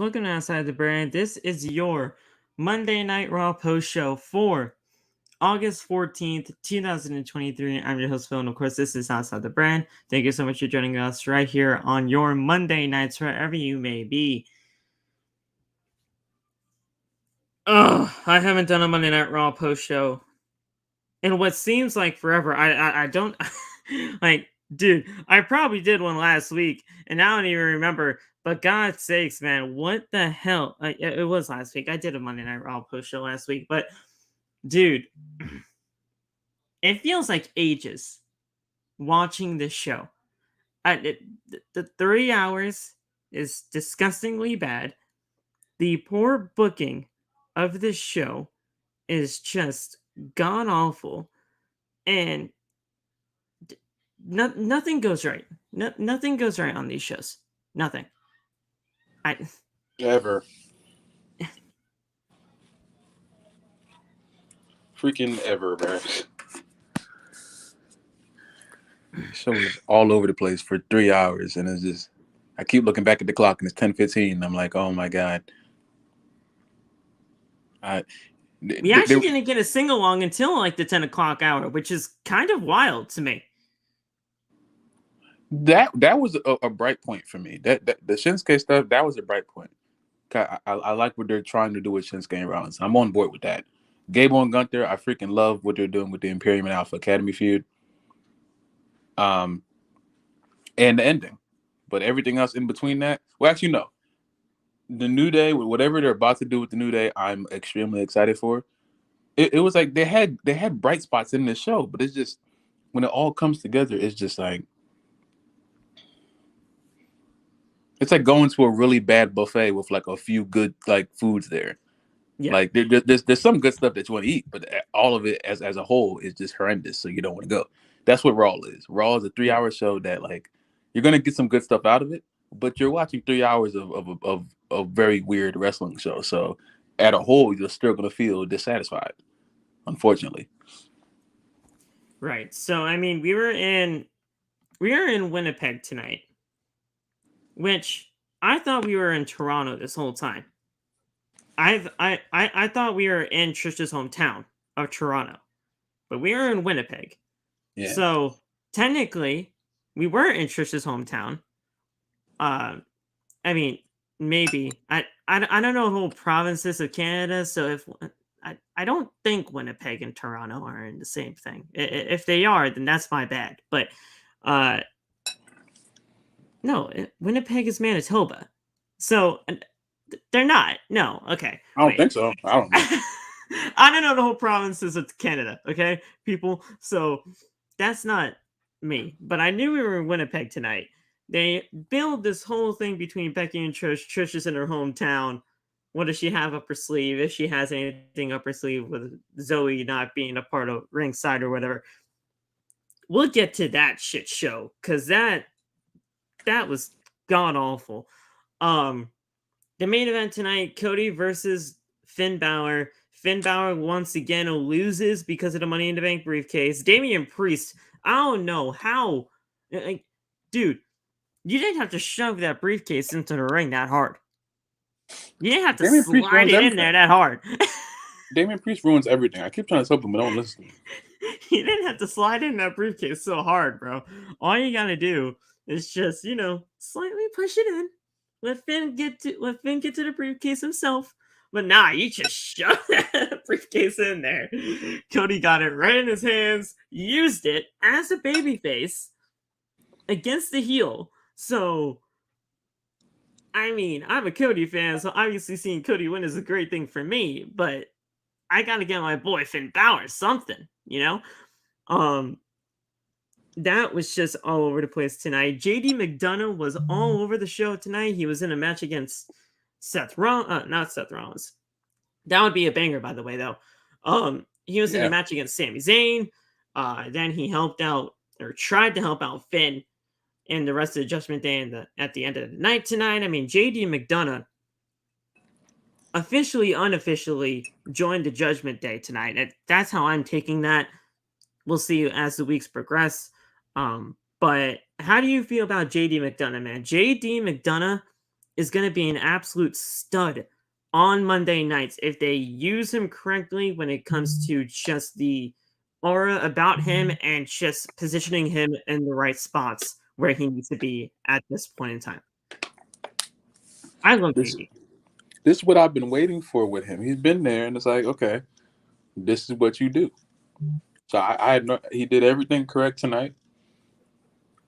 welcome to Outside the Brand. This is your Monday Night Raw post show for August 14th, 2023. I'm your host, Phil, and of course, this is Outside the Brand. Thank you so much for joining us right here on your Monday nights, wherever you may be. I haven't done a Monday Night Raw post show in what seems like forever. I don't like, dude. I probably did one last week, and I don't even remember. But God's sakes, man, what the hell? It was last week. I did a Monday Night Raw post show last week, but dude, it feels like ages watching this show. The 3 hours is disgustingly bad. The poor booking of this show is just god awful, and nothing goes right. Nothing goes right on these shows. Nothing. Ever. Freaking ever, man. Show was all over the place for 3 hours, and it's just, I keep looking back at the clock, and it's 10:15, and I'm like, oh my god. We actually didn't get a sing-along until like the 10 o'clock hour, which is kind of wild to me. That was a bright point for me. That the Shinsuke stuff, that was a bright point. I like what they're trying to do with Shinsuke and Rollins. I'm on board with that. Gable and Gunther, I freaking love what they're doing with the Imperium and Alpha Academy feud. And the ending. But everything else in between that, well, actually, no. The New Day, whatever they're about to do with the New Day, I'm extremely excited for. It was like they had bright spots in this show, but it's just, when it all comes together, it's just like, it's like going to a really bad buffet with like a few good like foods there. Yeah. Like there's some good stuff that you want to eat, but all of it as a whole is just horrendous, so you don't want to go. That's what Raw is. Raw is a 3-hour show that like you're gonna get some good stuff out of it, but you're watching 3 hours of a very weird wrestling show. So at a whole, you're still gonna feel dissatisfied, unfortunately. Right. So I mean, we were in Winnipeg tonight, which I thought we were in Toronto this whole time. I thought we were in Trish's hometown of Toronto, but we were in Winnipeg. Yeah. So technically, we were in Trish's hometown. I mean, maybe I don't know whole provinces of Canada. So if I don't think Winnipeg and Toronto are in the same thing. If they are, then that's my bad. But no, Winnipeg is Manitoba. So they're not. No. Okay. I don't think so. I don't know. I don't know the whole provinces of Canada. Okay, people. So that's not me. But I knew we were in Winnipeg tonight. They build this whole thing between Becky and Trish. Trish is in her hometown. What does she have up her sleeve? If she has anything up her sleeve with Zoey not being a part of ringside or whatever. We'll get to that shit show. Because that was god awful. The main event tonight, Cody versus Finn Balor. Finn Balor once again loses because of the Money in the Bank briefcase. Damian Priest, I don't know how. Like, dude, you didn't have to shove that briefcase into the ring that hard. You didn't have to slide it in there that hard. Damian Priest ruins everything. I keep trying to help him, but don't listen to me. You didn't have to slide in that briefcase so hard, bro. All you gotta do is just, slightly push it in. Let Finn get to the briefcase himself. But nah, you just shove that briefcase in there. Cody got it right in his hands, used it as a babyface against the heel. So, I mean, I'm a Cody fan, so obviously seeing Cody win is a great thing for me, but I gotta get my boy Finn Balor something, That was just all over the place tonight. JD McDonough was all over the show tonight. He was in a match against not Seth Rollins. That would be a banger, by the way, though. He was in a match against Sami Zayn. Then he helped out, or tried to help out Finn in the rest of the Judgment Day at the end of the night tonight. I mean, JD McDonough officially, unofficially joined the Judgment Day tonight. That's how I'm taking that. We'll see as the weeks progress. But how do you feel about JD McDonough, man? JD McDonough is going to be an absolute stud on Monday nights if they use him correctly when it comes to just the aura about him and just positioning him in the right spots where he needs to be at this point in time. I love JD. This is what I've been waiting for with him. He's been there, and it's like, okay, this is what you do. So he did everything correct tonight.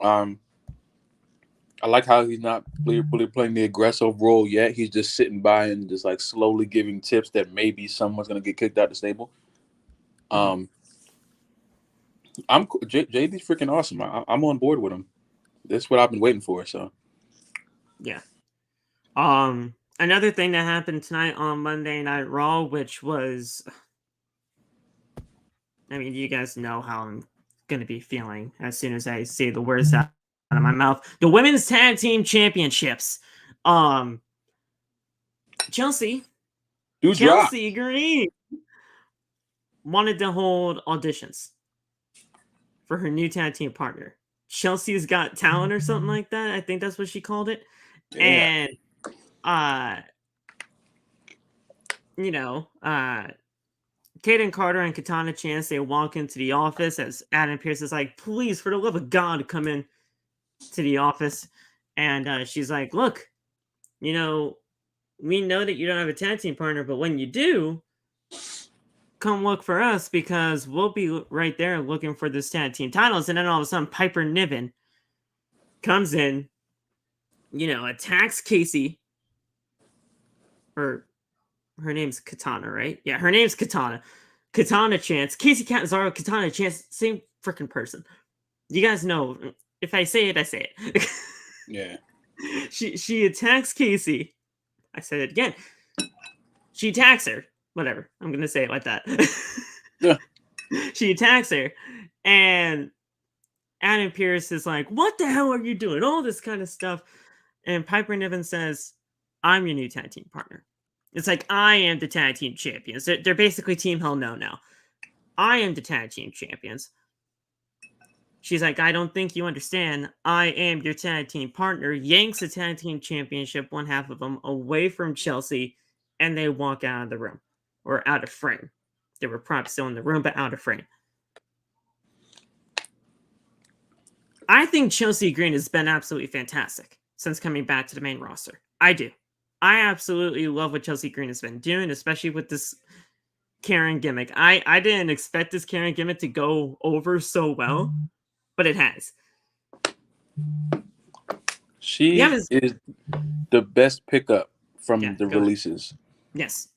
I like how he's not really playing the aggressive role yet. He's just sitting by and just like slowly giving tips that maybe someone's gonna get kicked out the stable. JD's freaking awesome. I'm on board with him. This is what I've been waiting for. So yeah. Another thing that happened tonight on Monday Night Raw, which was, I mean, you guys know how I'm gonna be feeling as soon as I say the words out of my mouth. The Women's Tag Team Championships. Chelsea Green wanted to hold auditions for her new tag team partner. Chelsea's Got Talent or something like that. I think that's what she called it. Yeah. And Kaden Carter and Katana Chance, they walk into the office as Adam Pearce is like, please, for the love of God, come in to the office. And she's like, look, we know that you don't have a tag team partner, but when you do, come look for us because we'll be right there looking for this tag team titles. And then all of a sudden, Piper Niven comes in, attacks Casey. Her name's Katana, right? Yeah, her name's Katana. Katana Chance. Casey Catanzaro, Katana Chance, same freaking person. You guys know, if I say it, I say it. Yeah. She attacks Casey. I said it again. She attacks her. Whatever. I'm going to say it like that. Yeah. She attacks her. And Adam Pearce is like, what the hell are you doing? All this kind of stuff. And Piper Niven says, I'm your new tag team partner. It's like, I am the tag team champions. They're basically Team Hell No now. I am the tag team champions. She's like, I don't think you understand. I am your tag team partner. Yanks the tag team championship, one half of them, away from Chelsea, and they walk out of the room. Or out of frame. They were probably still in the room, but out of frame. I think Chelsea Green has been absolutely fantastic since coming back to the main roster. I do. I absolutely love what Chelsea Green has been doing, especially with this Karen gimmick. I didn't expect this Karen gimmick to go over so well, but it has. She is the best pickup from the releases. Yes.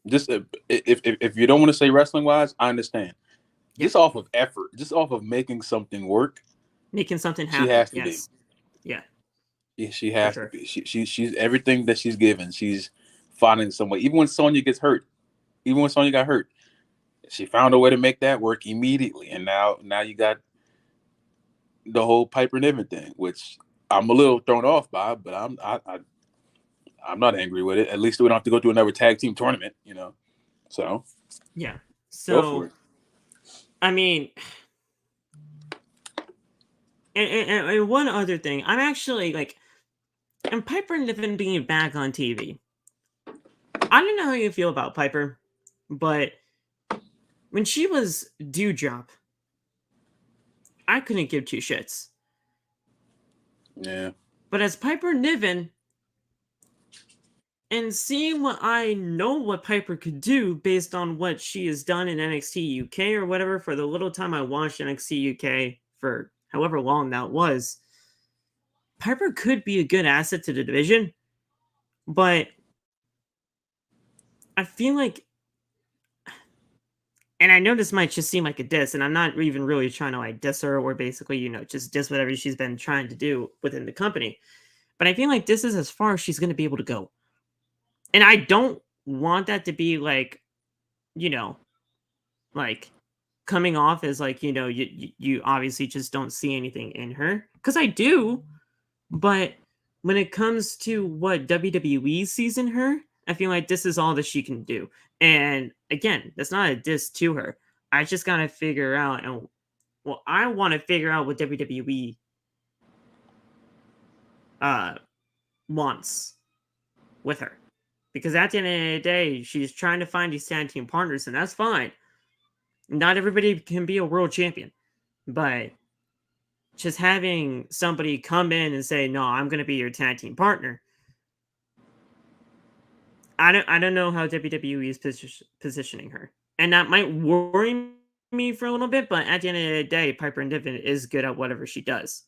Just if you don't want to say wrestling wise, I understand. Yeah. Just off of effort, just off of making something work, making something happen. She has to be. Yeah, she has to be. She's everything that she's given. She's finding some way. Even when Sonya gets hurt, even when Sonya got hurt, she found a way to make that work immediately. And now you got the whole Piper Niven thing, which I'm a little thrown off by, but I'm not angry with it. At least we don't have to go to another tag team tournament, So yeah. So go for it. I mean, and one other thing, I'm actually and Piper Niven being back on TV. I don't know how you feel about Piper, but when she was Dewdrop, I couldn't give two shits. Yeah. But as Piper Niven, and seeing what I know what Piper could do based on what she has done in NXT UK or whatever, for the little time I watched NXT UK for however long that was, Piper could be a good asset to the division, but I feel like, and I know this might just seem like a diss, and I'm not even really trying to diss her or basically, just diss whatever she's been trying to do within the company, but I feel like this is as far as she's going to be able to go. And I don't want that to be coming off as you obviously just don't see anything in her, because I do, but when it comes to what WWE sees in her, I feel like this is all that she can do. And again, that's not a diss to her. I just gotta figure out, I want to figure out what WWE wants with her. Because at the end of the day, she's trying to find these tag team partners, and that's fine. Not everybody can be a world champion. But just having somebody come in and say, no, I'm going to be your tag team partner. I don't know how WWE is positioning her. And that might worry me for a little bit, but at the end of the day, Piper Niven is good at whatever she does.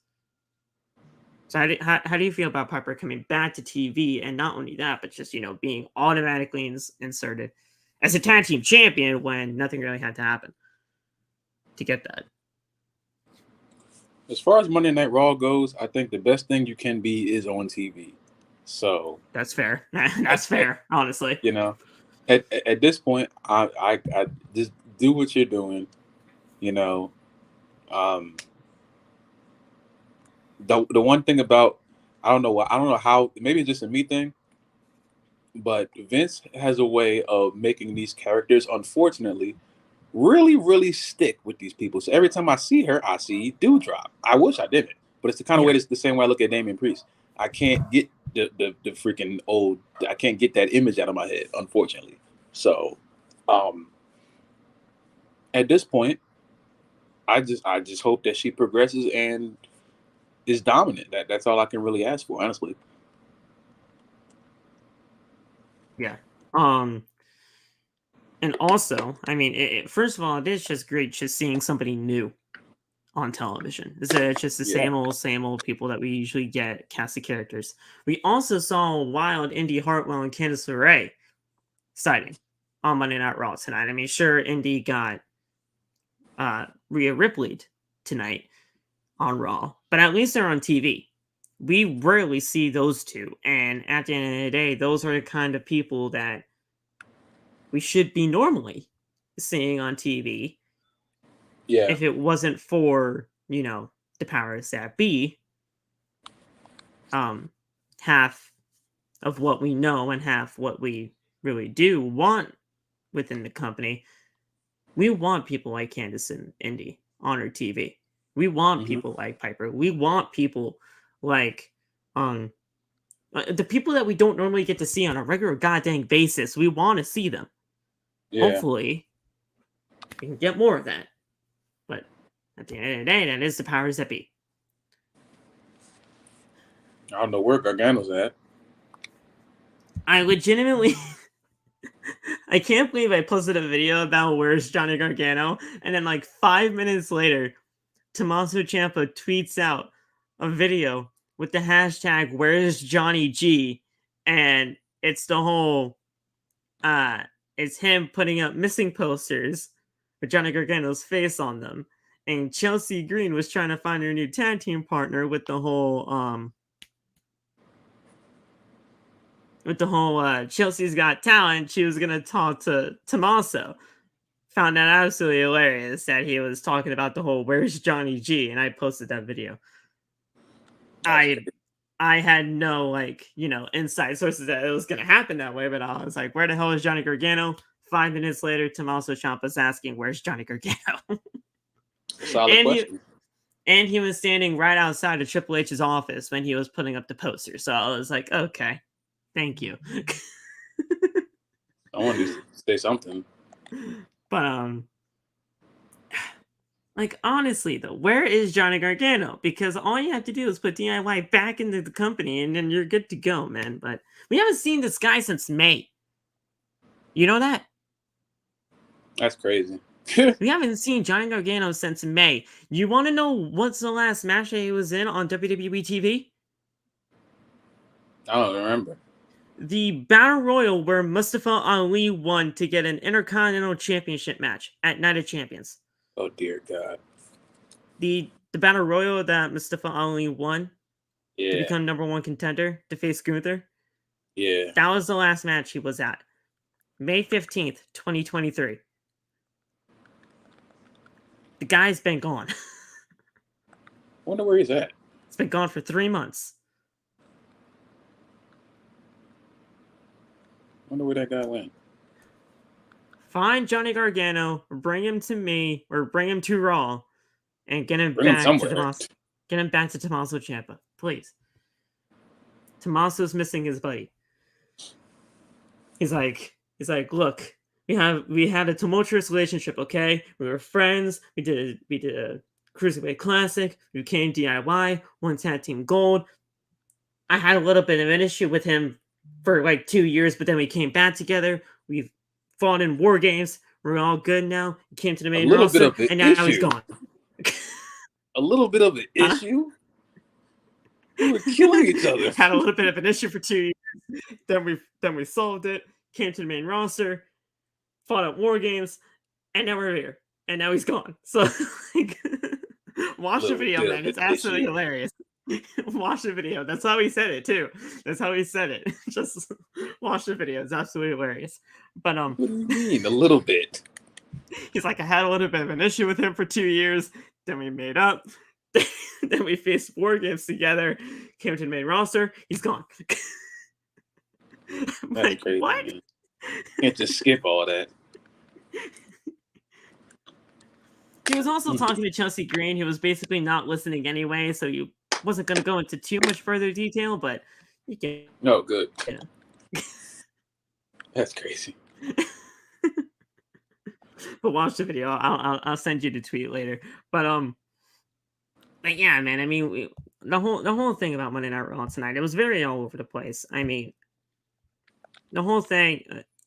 So how do you feel about Piper coming back to TV, and not only that, but just, being automatically inserted as a tag team champion when nothing really had to happen to get that? As far as Monday Night Raw goes, I think the best thing you can be is on TV. So that's fair. That's fair, honestly. At this point, I just do what you're doing. The one thing about I don't know how, maybe it's just a me thing, but Vince has a way of making these characters, unfortunately, really, really stick with these people. So every time I see her, I see Dewdrop. I wish I didn't, but it's the kind of way that's the same way I look at Damian Priest. I can't get the freaking old. I can't get that image out of my head, unfortunately. So, at this point, I just hope that she progresses and is dominant. That's all I can really ask for, honestly. Yeah. And also, I mean, first of all, it is just great just seeing somebody new on television. It's just the same old people that we usually get cast of characters. We also saw Wild, Indy Hartwell, and Candice LeRae sighting on Monday Night Raw tonight. I mean, sure, Indy got Rhea Ripley tonight on Raw, but at least they're on TV. We rarely see those two, and at the end of the day, those are the kind of people that we should be normally seeing on TV. Yeah. If it wasn't for, the powers that be, half of what we know and half what we really do want within the company, we want people like Candice and Indy on our TV. We want people like Piper. We want people like the people that we don't normally get to see on a regular goddamn basis. We want to see them. Yeah. Hopefully, we can get more of that. But at the end of the day, that is the powers that be. I don't know where Gargano's at. I legitimately... I can't believe I posted a video about where's Johnny Gargano, and then like 5 minutes later, Tommaso Ciampa tweets out a video with the hashtag where's Johnny G, and it's the whole it's him putting up missing posters with Johnny Gargano's face on them, and Chelsea Green was trying to find her new tag team partner with the whole Chelsea's Got Talent. She was gonna talk to Tommaso. Found that absolutely hilarious that he was talking about the whole where's Johnny G, and I posted that video. I had no inside sources that it was gonna happen that way, but I was like, where the hell is Johnny Gargano? 5 minutes later, Tommaso Ciampa's asking, where's Johnny Gargano? Solid question. And he was standing right outside of Triple H's office when he was putting up the poster. So I was like, okay, thank you. I wanted to say something. But honestly though, where is Johnny Gargano? Because all you have to do is put DIY back into the company and then you're good to go, man. But we haven't seen this guy since May. You know that? That's crazy. We haven't seen Johnny Gargano since May. You want to know what's the last match that he was in on WWE TV? I don't remember. The Battle Royal where Mustafa Ali won to get an Intercontinental Championship match at Night of Champions. Oh, dear God. The Battle Royal that Mustafa Ali won to become number one contender to face Gunther. Yeah. That was the last match he was at. May 15th, 2023. The guy's been gone. Wonder where he's at. It's been gone for 3 months. Wonder where that guy went. Find Johnny Gargano, bring him to me, or bring him to Raw, and get him back to Tommaso Ciampa, please. Tommaso's missing his buddy. He's like, look, we had a tumultuous relationship, okay? We were friends. We did a Cruiserweight Classic. We became DIY, won tag team gold. I had a little bit of an issue with him for like 2 years, but then we came back together. We've fought in War Games. We're all good now. He came to the main roster, and now he's gone. A little bit of an issue? We were killing each other. Had a little bit of an issue for 2 years. Then we solved it. Came to the main roster, fought at War Games, and now we're here. And now he's gone. So, like, watch the video, man. It's absolutely hilarious. Watch the video. That's how he said it too. That's how he said it. Just watch the video. It's absolutely hilarious. But what do you mean a little bit? He's like, I had a little bit of an issue with him for 2 years. Then we made up. Then we faced War Games together. Came to the main roster. He's gone. That's like, crazy. What? Man. Can't just skip all that. He was also talking to Chelsea Green, who was basically not listening anyway, so he wasn't going to go into too much further detail, but you can. No, good. Yeah. That's crazy. But watch the video. I'll send you the tweet later. But yeah, man. I mean, the whole thing about Monday Night Raw tonight, it was very all over the place. I mean, the whole thing,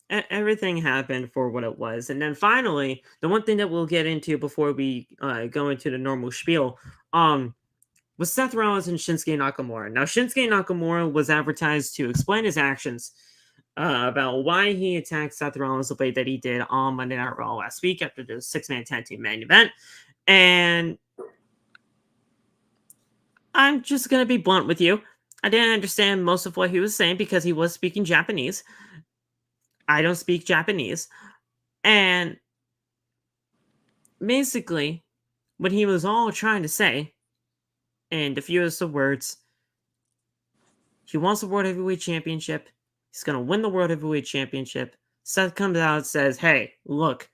everything happened for what it was, and then finally, the one thing that we'll get into before we go into the normal spiel, was Seth Rollins and Shinsuke Nakamura. Now, Shinsuke Nakamura was advertised to explain his actions about why he attacked Seth Rollins the way that he did on Monday Night Raw last week after the 6-man tag team main event. And I'm just going to be blunt with you. I didn't understand most of what he was saying because he was speaking Japanese. I don't speak Japanese. And basically, what he was all trying to say, and the fewest of words, he wants the World Heavyweight Championship. He's going to win the World Heavyweight Championship. Seth comes out and says, hey, look,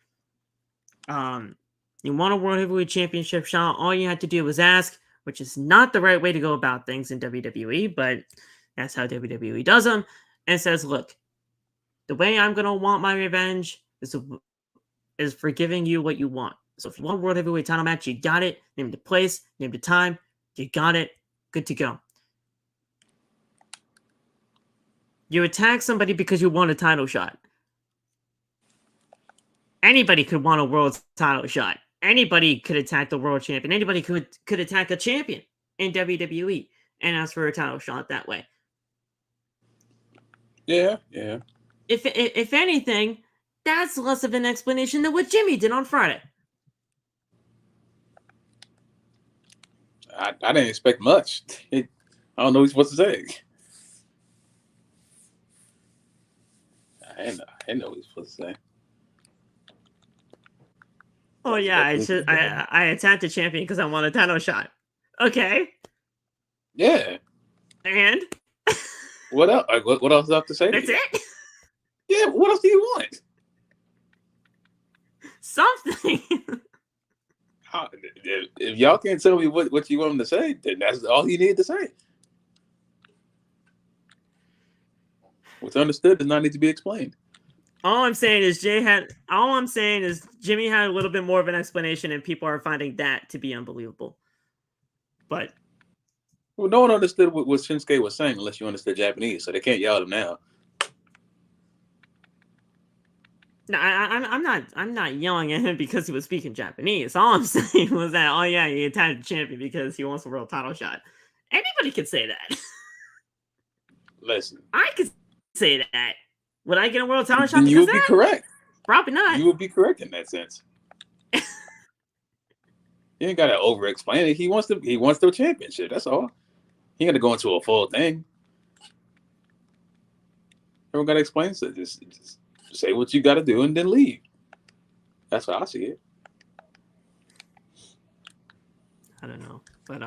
you want a World Heavyweight Championship shot, all you had to do was ask, which is not the right way to go about things in WWE, but that's how WWE does them, and says, look, the way I'm going to want my revenge is for giving you what you want. So if you want a World Heavyweight title match, you got it. Name the place, name the time, you got it. Good to go. You attack somebody because you want a title shot. Anybody could want a world title shot. Anybody could attack the world champion. Anybody could attack a champion in WWE and ask for a title shot that way. Yeah, yeah. If anything, that's less of an explanation than what Jimmy did on Friday. I didn't expect much. I don't know what he's supposed to say. I didn't know what he was supposed to say. Oh yeah, I attacked the champion because I want a title shot. Okay. Yeah. And what else? What else do I have to say? That's it? Yeah. What else do you want? Something. If y'all can't tell me what you want him to say, then that's all he needed to say. What's understood does not need to be explained. All I'm saying is Jimmy had a little bit more of an explanation, and people are finding that to be unbelievable. But well, no one understood what Shinsuke was saying unless you understood Japanese, so they can't yell at him now. No, I'm not yelling at him because he was speaking Japanese. All I'm saying was that, oh yeah, he attacked the champion because he wants a world title shot. Anybody could say that. Listen, I could say that. Would I get a world title shot? You would be correct. Probably not. You would be correct in that sense. You ain't gotta over explain it. He wants the championship. That's all. He ain't gotta go into a full thing. Everyone gotta explain it. Just say what you gotta do and then leave. That's how I see it. I don't know, but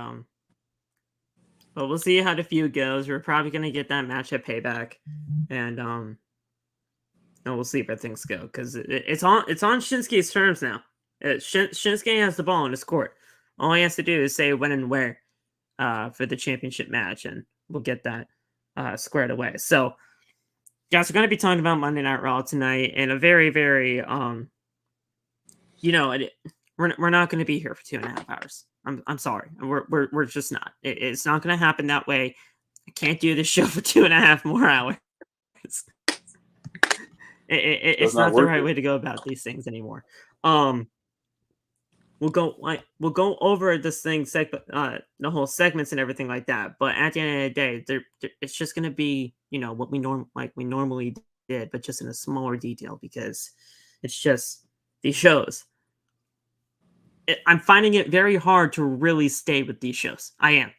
we'll see how the feud goes. We're probably gonna get that match at Payback, and we'll see where things go because it's on Shinsuke's terms now. Shinsuke has the ball in his court. All he has to do is say when and where for the championship match, and we'll get that. squared away. So, guys, we're going to be talking about Monday Night Raw tonight in a very, very, we're not going to be here for 2.5 hours. I'm sorry. We're just not. It's not going to happen that way. I can't do this show for 2.5 more hours. It's not the right way to go about these things anymore. We'll go over this thing, the whole segments and everything like that. But at the end of the day, it's just gonna be what we normally did, but just in a smaller detail because it's just these shows. I'm finding it very hard to really stay with these shows. I am.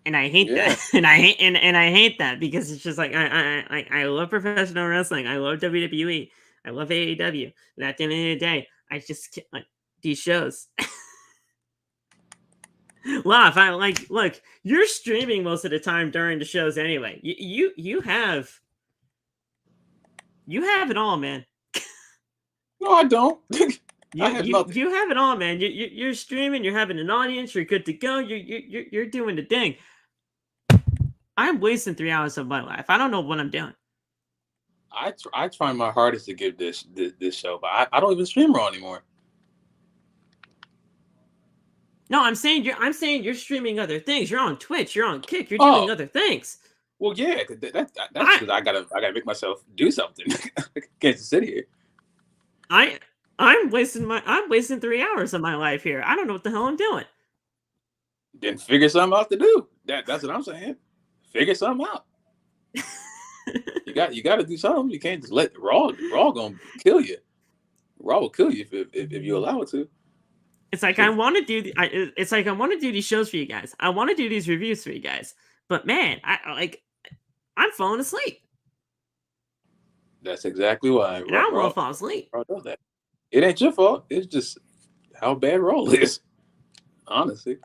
And I hate that, and I hate that because it's just like I love professional wrestling, I love WWE, I love AEW, and at the end of the day, I just can't, these shows. Laugh, look, you're streaming most of the time during the shows anyway. You have it all, man. No, I don't. You have it all, man. You're streaming. You're having an audience. You're good to go. You're doing the thing. I'm wasting 3 hours of my life. I don't know what I'm doing. I try my hardest to give this show, but I don't even stream Raw anymore. No, I'm saying you're streaming other things. You're on Twitch. You're on Kick. You're doing other things. Well, yeah, that's because I gotta make myself do something. I can't just sit here. I'm wasting 3 hours of my life here. I don't know what the hell I'm doing. Then figure something out to do. That's what I'm saying. Figure something out. you got to do something. You can't just let Raw gonna kill you. Raw will kill you if you allow it to. It's like I want to do. It's like I want to do these shows for you guys. I want to do these reviews for you guys. But man, I'm falling asleep. That's exactly why. And I won't fall asleep. Raw does that. It ain't your fault. It's just how bad Raw is. Honestly.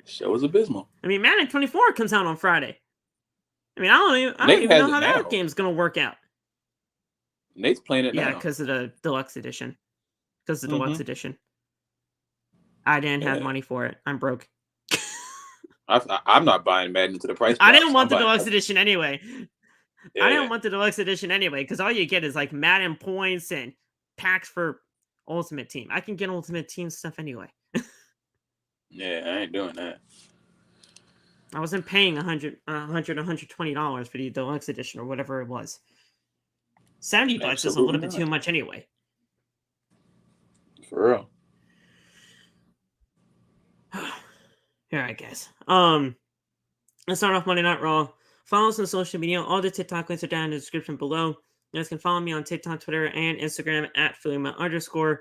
Show is abysmal. I mean, Madden 24 comes out on Friday. I mean, I don't even know how that game's gonna work out. Nate's playing it now. Yeah, because of the deluxe edition. Because of the deluxe edition. I didn't have money for it. I'm broke. I'm not buying Madden to the price. I didn't want the deluxe edition anyway. Yeah. I didn't want the deluxe edition anyway, because all you get is like Madden points and packs for Ultimate Team. I can get Ultimate Team stuff anyway. Yeah, I ain't doing that. I wasn't paying $120 for the deluxe edition or whatever it was. $70 is a little bit too much anyway. For real. All right, guys. Let's start off Monday Night Raw. Follow us on social media. All the TikTok links are down in the description below. You guys can follow me on TikTok, Twitter, and Instagram at @Phillyma_.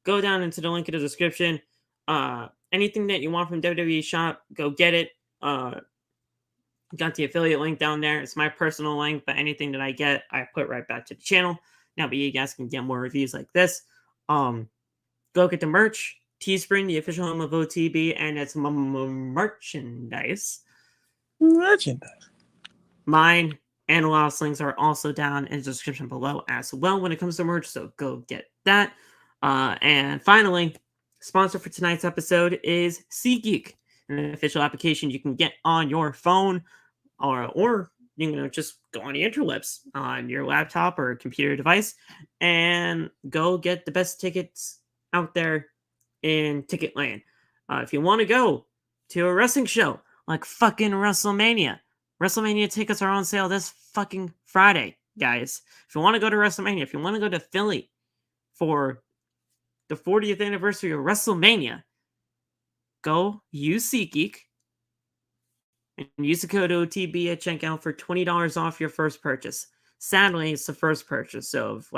Go down into the link in the description. Anything that you want from WWE Shop, go get it. Got the affiliate link down there. It's my personal link, but anything that I get, I put right back to the channel. Now, but you guys can get more reviews like this. Go get the merch. Teespring, the official home of OTB, and it's merchandise. Mine and a lot of links are also down in the description below as well when it comes to merch, so go get that. And finally, sponsor for tonight's episode is SeatGeek, an official application you can get on your phone or just go on the interwebs on your laptop or computer device and go get the best tickets out there in Ticketland. If you want to go to a wrestling show like fucking WrestleMania tickets are on sale this fucking Friday, guys. If you want to go to WrestleMania, if you want to go to Philly for the 40th anniversary of WrestleMania, go use SeatGeek and use the code OTB at checkout for $20 off your first purchase. Sadly, it's the first purchase, so if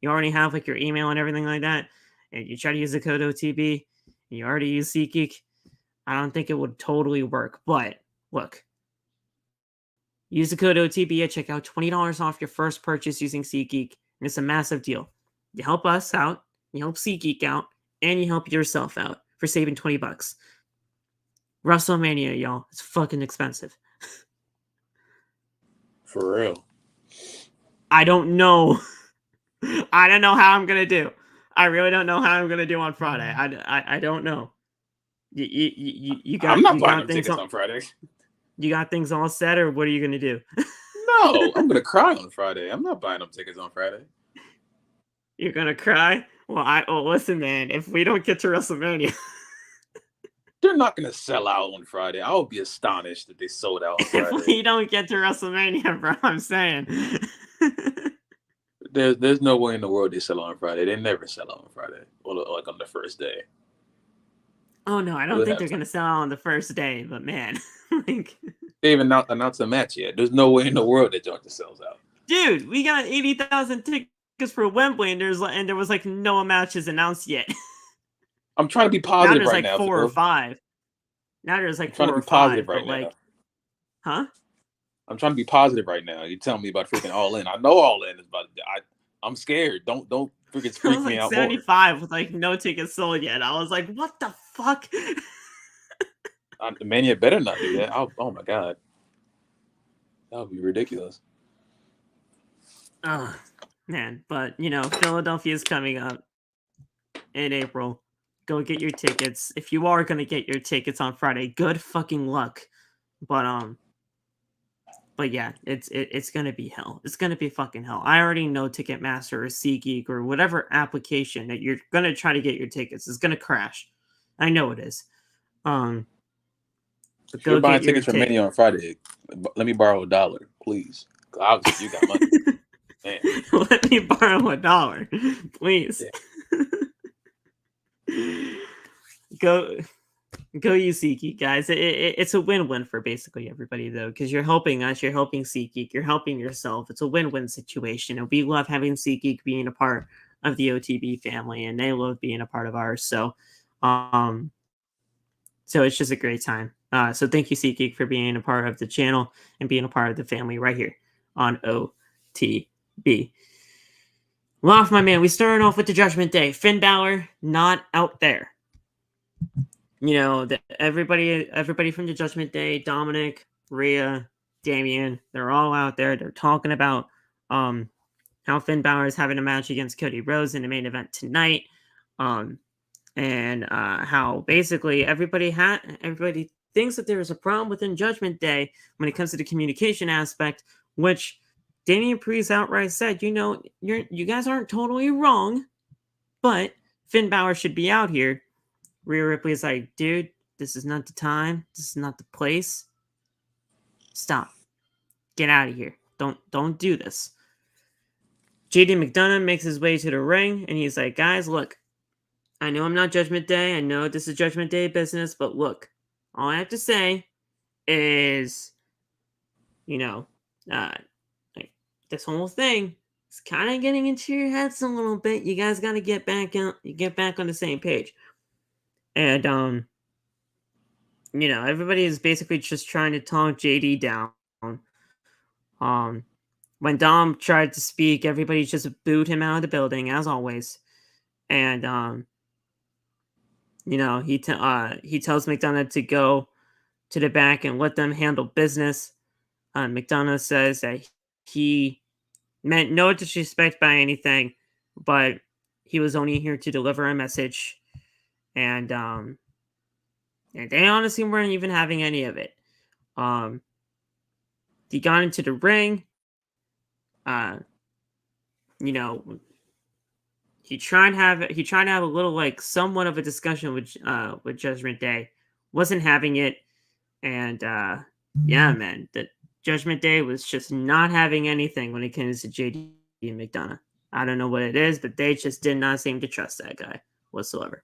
you already have your email and everything like that, and you try to use the code OTB, and you already use SeatGeek, I don't think it would totally work. But look, use the code OTB at checkout, $20 off your first purchase using SeatGeek, and it's a massive deal. You help us out, you help SeatGeek out, and you help yourself out for saving $20. WrestleMania, y'all, it's fucking expensive. For real. I don't know. I don't know how I'm gonna do. I really don't know how I'm gonna do on Friday. I don't know. You got I'm not you buying got them things tickets all, on Friday. you got things all set, or what are you gonna do? No, I'm gonna cry on Friday. I'm not buying them tickets on Friday. You're gonna cry? Well, listen, man. If we don't get to WrestleMania, They're not gonna sell out on Friday. I would be astonished if they sold out on if Friday. we don't get to WrestleMania, bro, I'm saying. There's no way in the world they sell out on Friday. They never sell out on Friday, or like on the first day. Oh no, I don't think they're gonna sell out on the first day. But man, like, they even not announced a match yet. There's no way in the world that Georgia sells out. dude, we got 80,000 tickets for Wembley, and there was like no matches announced yet. I'm trying to be Now positive there's right like now. 4 or 5. Now there's like I'm trying 4 to or be positive 5, right but now. like, huh? I'm trying to be positive right now. You telling me about freaking All In? I know All In is about. I'm scared. Don't freaking It freak was me like out more. 75 with like no tickets sold yet. I was like, what the fuck? Mania better not do that. Oh my god, that would be ridiculous. Oh man, but Philadelphia is coming up in April. Go get your tickets. If you are gonna get your tickets on Friday, good fucking luck. But yeah, it's gonna be hell. It's gonna be fucking hell. I already know Ticketmaster or SeatGeek or whatever application that you're gonna try to get your tickets is gonna crash. I know it is. But If you're buying tickets for Mania on Friday, let me borrow $1, please. Obviously, you got money. Man. Let me borrow $1, please. Yeah. Go use SeatGeek, guys. It's a win-win for basically everybody, though, because you're helping us, you're helping SeatGeek, you're helping yourself. It's a win-win situation, and we love having SeatGeek being a part of the OTB family, and they love being a part of ours. So it's just a great time. So thank you, SeatGeek, for being a part of the channel and being a part of the family right here on OTB. Well, off, my man, we started off with the Judgment Day. Finn Balor not out there. Everybody from the Judgment Day, Dominic, Rhea, Damian, they're all out there. They're talking about how Finn Balor is having a match against Cody Rhodes in the main event tonight. And how basically everybody thinks that there is a problem within Judgment Day when it comes to the communication aspect, which Damian Priest outright said, you guys aren't totally wrong, but Finn Balor should be out here. Rhea Ripley's like, dude, this is not the time. This is not the place. Stop. Get out of here. Don't do this. JD McDonough makes his way to the ring, and he's like, guys, look, I know I'm not Judgment Day. I know this is Judgment Day business, but look, all I have to say is, like, this whole thing is kind of getting into your heads a little bit. You guys got to get back on the same page. And everybody is basically just trying to talk JD down. When Dom tried to speak, everybody just booed him out of the building, as always. And he tells McDonough to go to the back and let them handle business. McDonough says that he meant no disrespect by anything, but he was only here to deliver a message. And they honestly weren't even having any of it. He got into the ring. He tried to have a little, like, somewhat of a discussion with Judgment Day. Wasn't having it. And yeah, man, the Judgment Day was just not having anything when it comes to JD and McDonough. I don't know what it is, but they just did not seem to trust that guy whatsoever.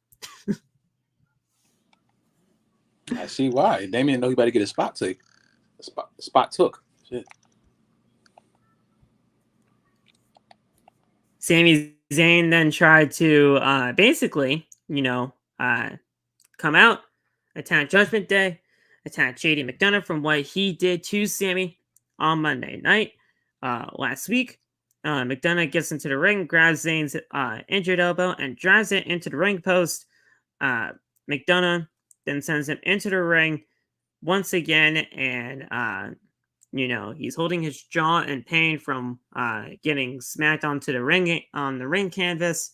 I see why. Damian didn't know he better get his spot took. Shit. Sami Zayn then tried to basically, come out, attack Judgment Day, attack JD McDonough from what he did to Sami on Monday night last week. McDonough gets into the ring, grabs Zayn's injured elbow, and drives it into the ring post. McDonough then sends him into the ring once again, and he's holding his jaw in pain from getting smacked onto the ring canvas.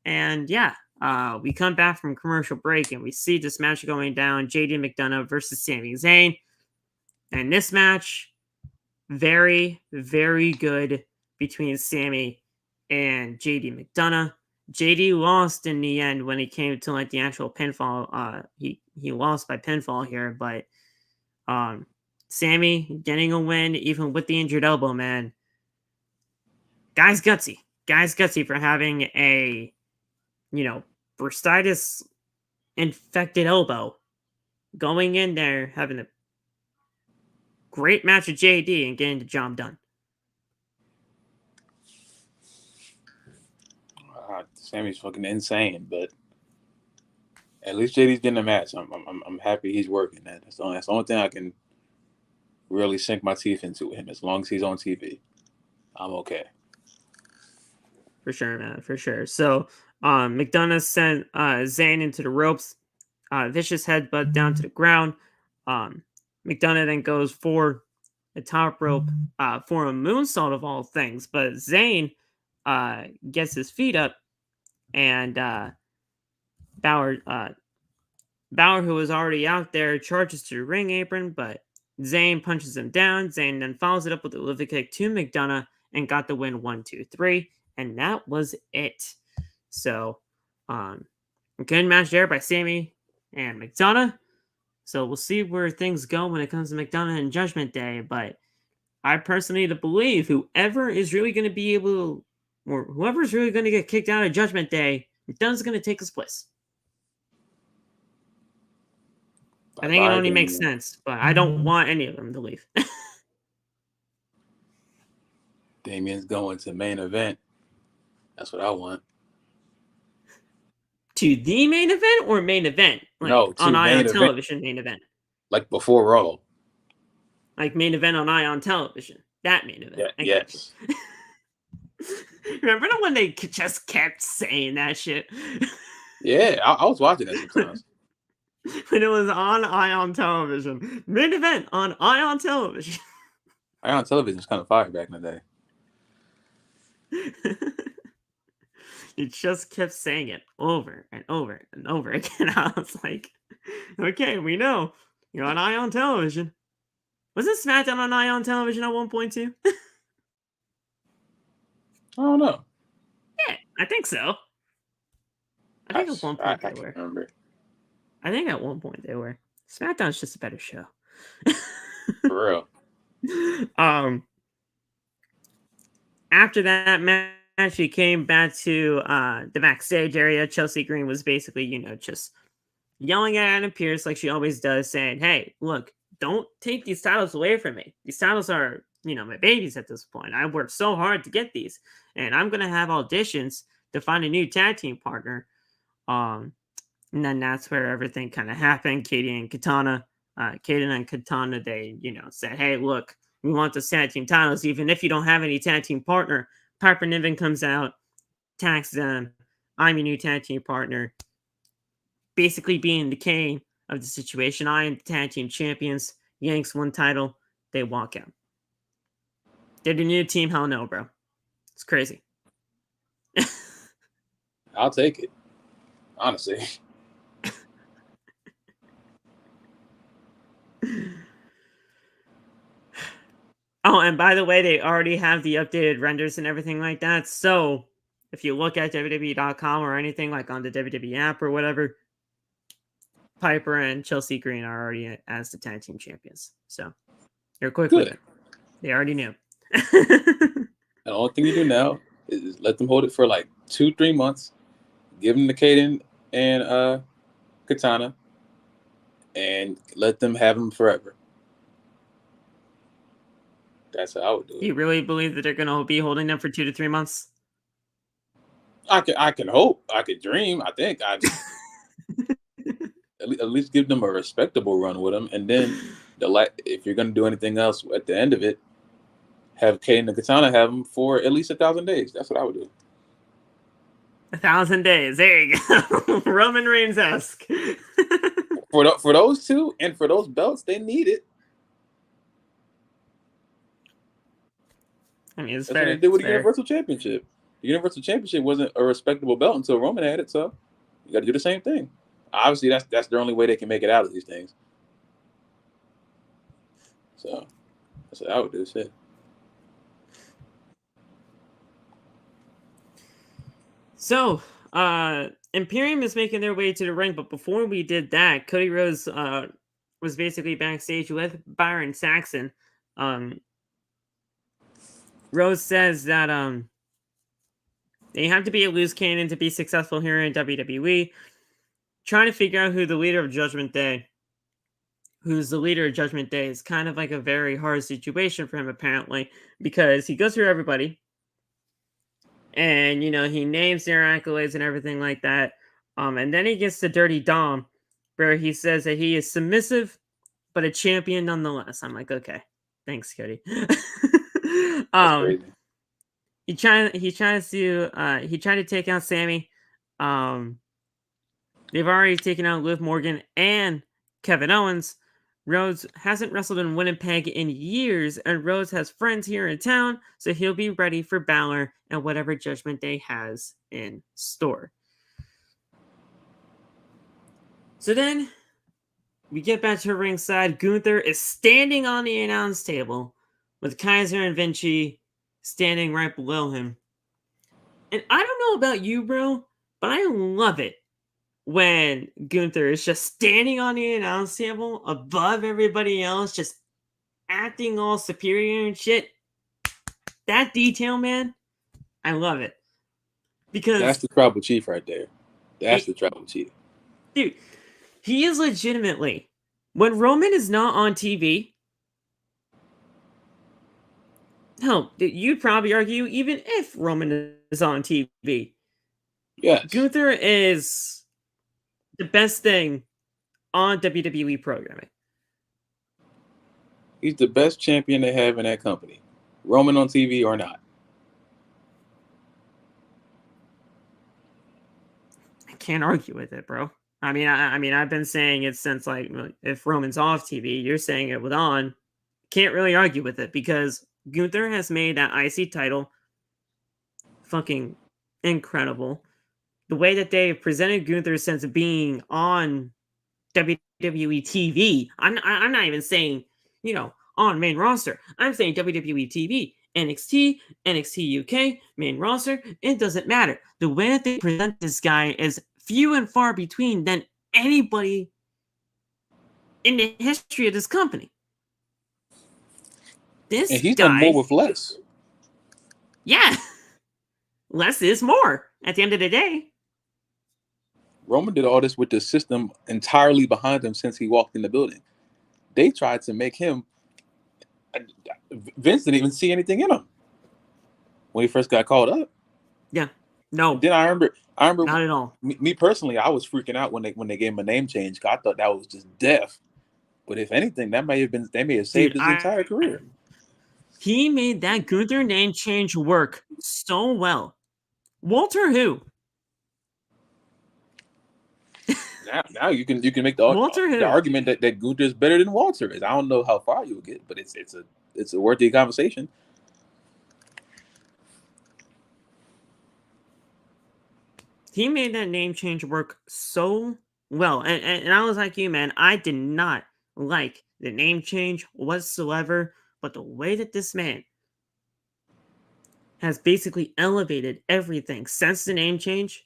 And yeah, we come back from commercial break and we see this match going down, JD McDonough versus Sami Zayn. And this match, very, very good between Sami and JD McDonough. JD lost in the end when he came to like the actual pinfall. He lost by pinfall here, but Sami getting a win even with the injured elbow, man. Guy's gutsy. Guy's gutsy for having a, bursitis infected elbow, going in there, having a great match with JD and getting the job done. Sammy's fucking insane, but at least JD's getting a match. I'm happy he's working. That's the only thing I can really sink my teeth into him. As long as he's on TV, I'm okay. For sure, man. For sure. So McDonough sent Zayn into the ropes. Vicious headbutt down to the ground. McDonough then goes for the top rope for a moonsault of all things. But Zayn gets his feet up, and Balor, who was already out there, charges to the ring apron, but Zayn punches him down. Zayn then follows it up with a liver kick to McDonough and got the win 1-2-3. And that was it. So, good match there by Sami and McDonough. So we'll see where things go when it comes to McDonough and Judgment Day. But I personally believe whoever is really going to be able to, or whoever's really going to get kicked out of Judgment Day, McDonough's going to take his place. I think it only makes sense, but I don't want any of them to leave. Damien's going to main event. That's what I want. To the main event or main event? Like, no, to on Ion event. Television main event. Like before Raw. Like main event on Ion Television. That main event. Yeah, yes. Remember when they just kept saying that shit? Yeah, I was watching that sometimes. When it was on Ion Television. Main event on Ion Television. Ion Television was kind of fire back in the day. You just kept saying it over and over and over again. I was like, okay, we know. You're on Ion Television. Was it SmackDown on Ion Television at one point too? I don't know. Yeah, I think so. I think at one point they were. Remember. I think at one point they were. SmackDown's just a better show. For real. After that match, he came back to the backstage area. Chelsea Green was basically, just yelling at Adam Pearce like she always does, saying, hey, look, don't take these titles away from me. These titles are, my babies at this point. I worked so hard to get these, and I'm going to have auditions to find a new tag team partner. And then that's where everything kind of happened. Kaden and Katana, they, said, hey, look, we want the tag team titles, even if you don't have any tag team partner. Piper Niven comes out, attacks them. I'm your new tag team partner. Basically being the king of the situation. I am the tag team champions. Yanks one title. They walk out. They're the new team. Hell no, bro. It's crazy. I'll take it. Honestly. Oh, and by the way, they already have the updated renders and everything like that. So if you look at WWE.com or anything like on the WWE app or whatever, Piper and Chelsea Green are already as the tag team champions. So you're quick with it. They already knew. The only thing you do now is let them hold it for like 2-3 months. Give them the Kaden and Katana, and let them have them forever. That's how I would do it. You really believe that they're going to be holding them for 2 to 3 months? I can hope. I could dream. I think at least give them a respectable run with them, and then if you're going to do anything else at the end of it, have Kaden and Katana have them for at least 1,000 days. That's what I would do. 1,000 days. There you go. Roman Reigns-esque. For those two and for those belts, they need it. I mean, it's That's fair. what they did with the Universal Championship. The Universal Championship wasn't a respectable belt until Roman had it, so. You got to do the same thing. Obviously, that's the only way they can make it out of these things. So that's what I would do. Shit. So, Imperium is making their way to the ring, but before we did that, Cody Rhodes was basically backstage with Byron Saxton. Rhodes says that they have to be a loose cannon to be successful here in WWE. Trying to figure out who's the leader of Judgment Day is kind of like a very hard situation for him, apparently, because he goes through everybody. And, he names their accolades and everything like that. And then he gets to Dirty Dom, where he says that he is submissive, but a champion nonetheless. I'm like, okay, thanks, Cody. That's crazy. He tried to take out Sammy. They've already taken out Liv Morgan and Kevin Owens. Rhodes hasn't wrestled in Winnipeg in years, and Rhodes has friends here in town, so he'll be ready for Balor and whatever Judgment Day has in store. So then, we get back to ringside. Gunther is standing on the announce table, with Kaiser and Vinci standing right below him. And I don't know about you, bro, but I love it when Gunther is just standing on the announce table above everybody else, just acting all superior and shit. That detail, man, I love it. Because that's the tribal chief right there. That's the tribal chief. Dude, he is legitimately, when Roman is not on TV, hell, you'd probably argue even if Roman is on TV. Yes. Gunther is the best thing on WWE programming. He's the best champion they have in that company, Roman on TV or not. I can't argue with it, bro. I mean, I've been saying it since, like, if Roman's off TV, you're saying it with on. Can't really argue with it because Gunther has made that IC title fucking incredible. The way that they presented Gunther since being on WWE TV, I'm not even saying, on main roster. I'm saying WWE TV, NXT, NXT UK, main roster. It doesn't matter. The way that they present this guy is few and far between than anybody in the history of this company. And he's done more with less. Yeah. Less is more at the end of the day. Roman did all this with the system entirely behind him since he walked in the building. They tried to make him. Vince didn't even see anything in him when he first got called up. Yeah, no. Then I remember not at all. Me personally, I was freaking out when they gave him a name change. I thought that was just death. But if anything, they may have saved his entire career. He made that Gunther name change work so well. Walter who? Now you can make the argument that Gunther is better than Walter is. I don't know how far you'll get, but it's a worthy conversation. He made that name change work so well. And I was like you, man. I did not like the name change whatsoever. But the way that this man has basically elevated everything since the name change,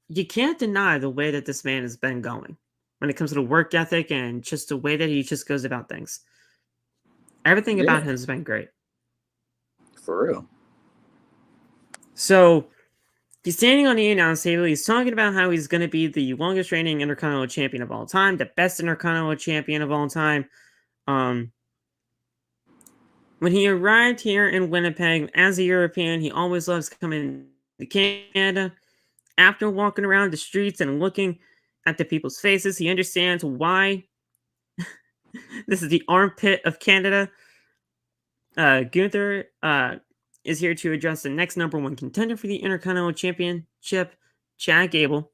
you can't deny the way that this man has been going when it comes to the work ethic and just the way that he just goes about things. Everything about him has been great. For real. So he's standing on the announce table. He's talking about how he's going to be the longest reigning Intercontinental Champion of all time, the best Intercontinental Champion of all time. When he arrived here in Winnipeg as a European, he always loves coming to Canada. After walking around the streets and looking at the people's faces, he understands why this is the armpit of Canada. Gunther is here to address the next number one contender for the Intercontinental Championship, Chad Gable.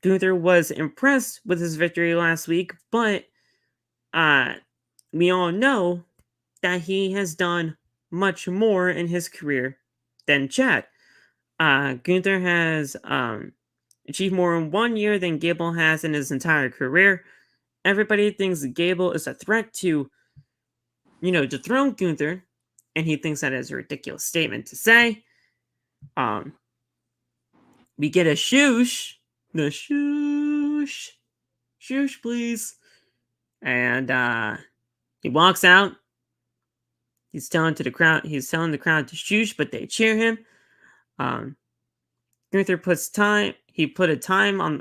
Gunther was impressed with his victory last week, but we all know that he has done much more in his career than Chad. Gunther has achieved more in 1 year than Gable has in his entire career. Everybody thinks Gable is a threat to, dethrone Gunther, and he thinks that is a ridiculous statement to say. We get a shoosh. The shoosh. Shoosh, please. And he walks out. He's telling the crowd to shoosh, but they cheer him. Gunther put a timer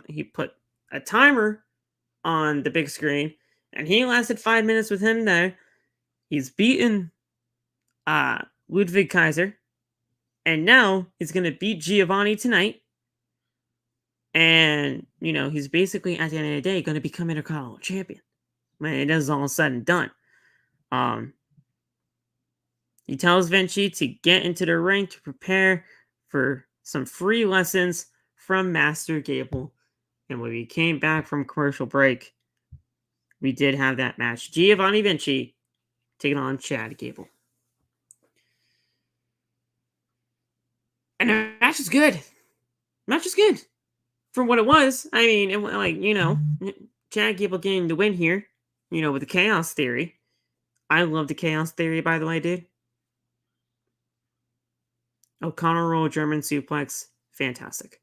on the big screen, and he lasted 5 minutes with him there. He's beaten Ludwig Kaiser, and now he's gonna beat Giovanni tonight. And he's basically at the end of the day gonna become Intercontinental Champion when it is all said and done. He tells Vinci to get into the ring to prepare for some free lessons from Master Gable. And when we came back from commercial break, we did have that match. Giovanni Vinci taking on Chad Gable. And the match is good. Match is good. For what it was. I mean, Chad Gable getting the win here, with the Chaos Theory. I love the Chaos Theory, by the way, dude. O'Connor roll German suplex. Fantastic.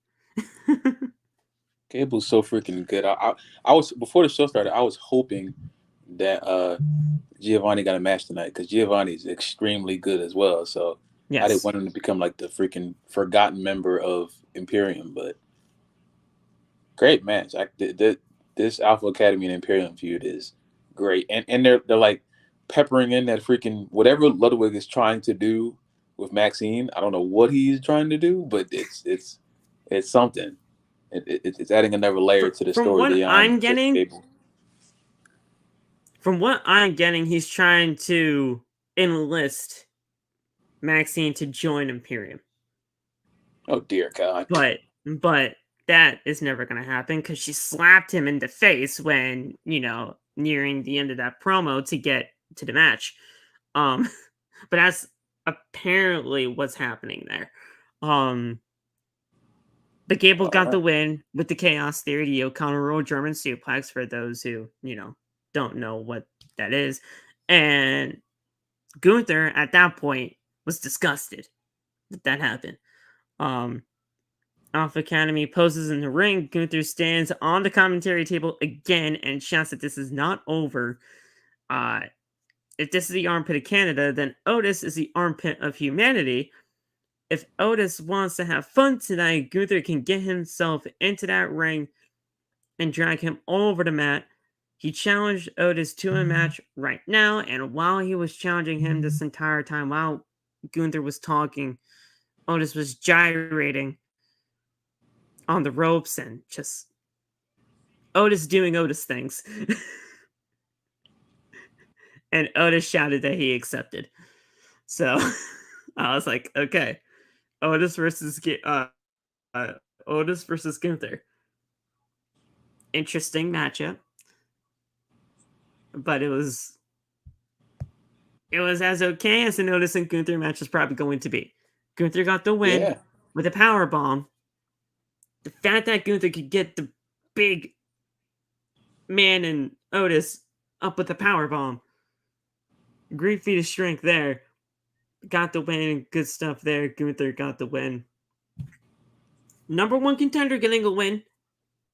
Gable's so freaking good. I was, before the show started, I was hoping that Giovanni got a match tonight because Giovanni is extremely good as well. So yes. I didn't want him to become like the freaking forgotten member of Imperium, but great match. This Alpha Academy and Imperium feud is great, and they're like peppering in that freaking whatever Ludwig is trying to do with Maxine. I don't know what he's trying to do, but it's something. It's adding another layer to the story. From what I'm getting, he's trying to enlist Maxine to join Imperium. Oh dear God! But that is never going to happen because she slapped him in the face when nearing the end of that promo to get to the match. But that's apparently what's happening there. But Gable got the win with the Chaos Theory, the O'Connor roll German suplex, for those who, don't know what that is. And Gunther, at that point, was disgusted that happened. Alpha Academy poses in the ring. Gunther stands on the commentary table again and shouts that this is not over. If this is the armpit of Canada, then Otis is the armpit of humanity. If Otis wants to have fun tonight, Gunther can get himself into that ring and drag him all over the mat. He challenged Otis to a match right now, and while he was challenging him this entire time, while Gunther was talking, Otis was gyrating on the ropes and just Otis doing Otis things. And Otis shouted that he accepted. So I was like, okay. Otis versus Gunther. Interesting matchup. But it was as okay as an Otis and Gunther match is probably going to be. Gunther got the win with a power bomb. The fact that Gunther could get the big man and Otis up with a power bomb. Great feat of strength there. Got the win. Good stuff there. Gunther got the win. Number one contender getting a win.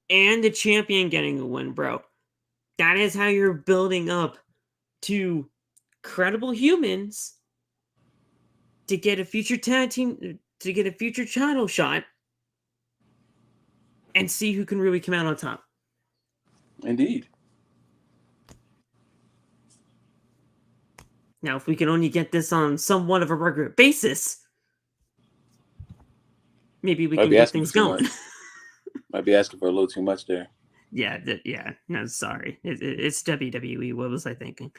And the champion getting a win, bro. That is how you're building up to credible humans to get a future tag team, to get a future title shot, and see who can really come out on top. Indeed. Now, if we can only get this on somewhat of a regular basis, maybe we can get things going. Might be asking for a little too much there. Yeah. No, sorry. It's WWE. What was I thinking?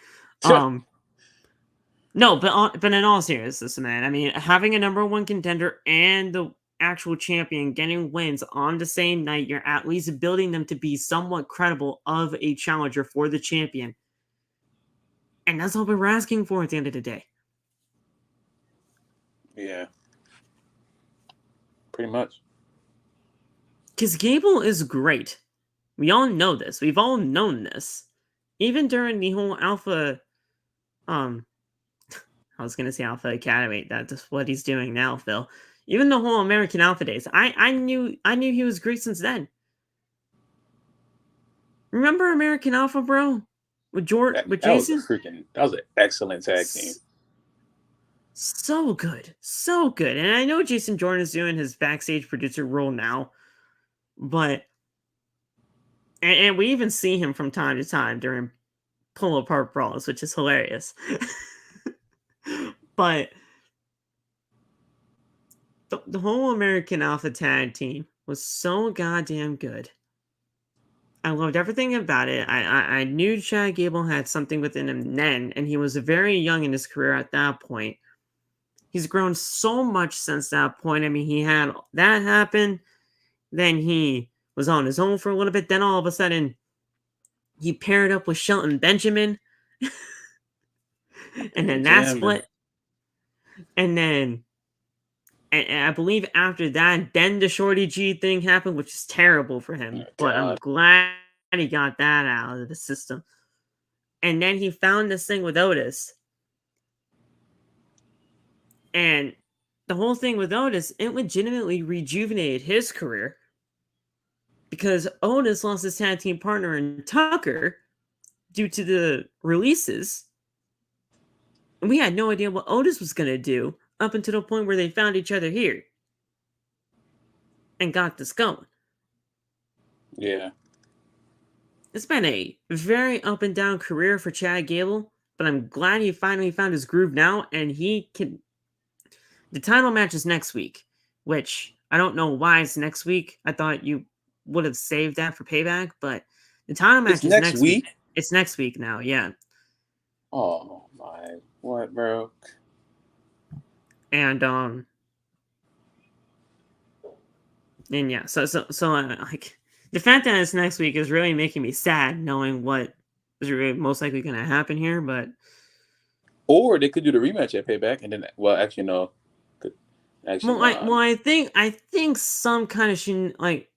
No, but in all seriousness, man. I mean, having a number one contender and the actual champion getting wins on the same night, you're at least building them to be somewhat credible of a challenger for the champion. And that's all we're asking for at the end of the day. Yeah. Pretty much. Because Gable is great. We all know this. We've all known this. Even during the whole Alpha, I was gonna say Alpha Academy. That's what he's doing now, Phil. Even the whole American Alpha days, I knew he was great since then. Remember American Alpha, bro? With Jason? That was an excellent tag team. So good. So good. And I know Jason Jordan is doing his backstage producer role now, but and we even see him from time to time during pull apart brawls, which is hilarious. But the whole American Alpha tag team was so goddamn good. I loved everything about it. I knew Chad Gable had something within him then, and he was very young in his career at that point. He's grown so much since that point. I mean, he had that happen. Then he was on his own for a little bit. Then all of a sudden, he paired up with Shelton Benjamin. And then that split. And then, and I believe after that, then the Shorty G thing happened, which is terrible for him. But I'm glad he got that out of the system. And then he found this thing with Otis. And the whole thing with Otis, it legitimately rejuvenated his career. Because Otis lost his tag team partner in Tucker due to the releases. And we had no idea what Otis was going to do up until the point where they found each other here. And got this going. Yeah. It's been a very up and down career for Chad Gable. But I'm glad he finally found his groove now. And he can... The title match is next week. Which, I don't know why it's next week. I thought you would have saved that for Payback. But the title match is next week. It's next week now, yeah. Oh my, what, bro? And yeah, so like the fact that it's next week is really making me sad, knowing what is really most likely going to happen here. But or they could do the rematch at Payback, and then, well, actually no. I think some kind of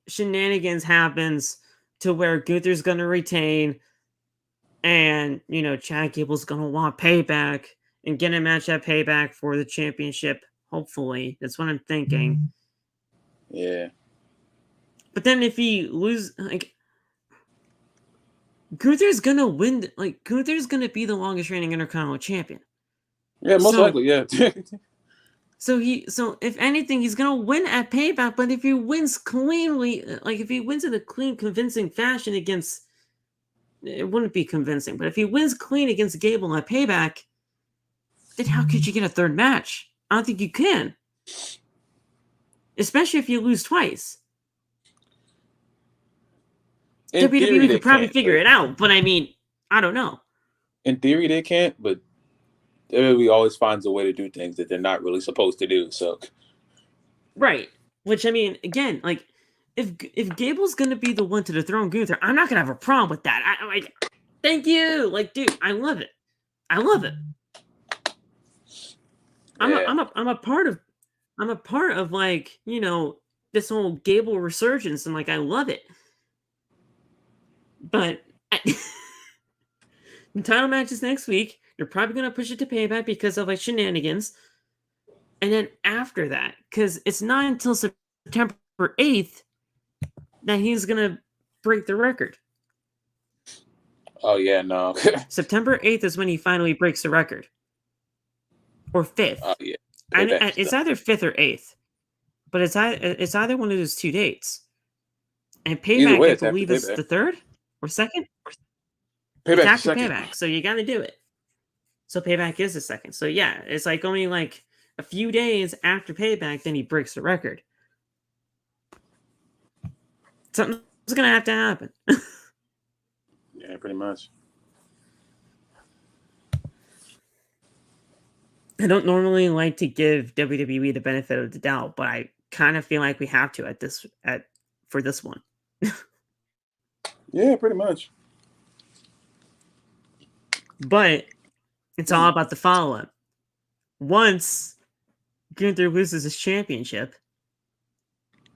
shenanigans happens to where Gunther's going to retain. And, Chad Gable's going to want Payback and get a match at Payback for the championship. Hopefully. That's what I'm thinking. Yeah. But then if he loses, Gunther's going to win. Gunther's going to be the longest reigning Intercontinental Champion. Yeah, most likely, yeah. So if anything, he's going to win at Payback. But if he wins cleanly, if he wins in a clean, convincing fashion against... It wouldn't be convincing, but if he wins clean against Gable at Payback, then how could you get a third match? I don't think you can. Especially if you lose twice. WWE could probably figure it out, but I mean, I don't know. In theory, they can't, but WWE always finds a way to do things that they're not really supposed to do, so. Right. Which, I mean, again, if Gable's gonna be the one to dethrone Gunther, I'm not gonna have a problem with that. Thank you, dude, I love it. I love it. Yeah. I'm a part of this whole Gable resurgence, and I love it. But the title match is next week. You're probably gonna push it to Payback because of shenanigans, and then after that, because it's not until September 8th. That he's gonna break the record. Oh yeah, no. September 8th is when he finally breaks the record, or 5th. Oh yeah, it's either 5th or 8th, but it's either one of those two dates. And Payback, I believe, is the 3rd or 2nd. Payback it's after Payback, so you got to do it. So Payback is the 2nd. So yeah, it's only a few days after Payback, then he breaks the record. Something's going to have to happen. Yeah, pretty much. I don't normally like to give WWE the benefit of the doubt, but I kind of feel like we have to for this one. Yeah, pretty much. But it's all about the follow-up. Once Gunther loses his championship,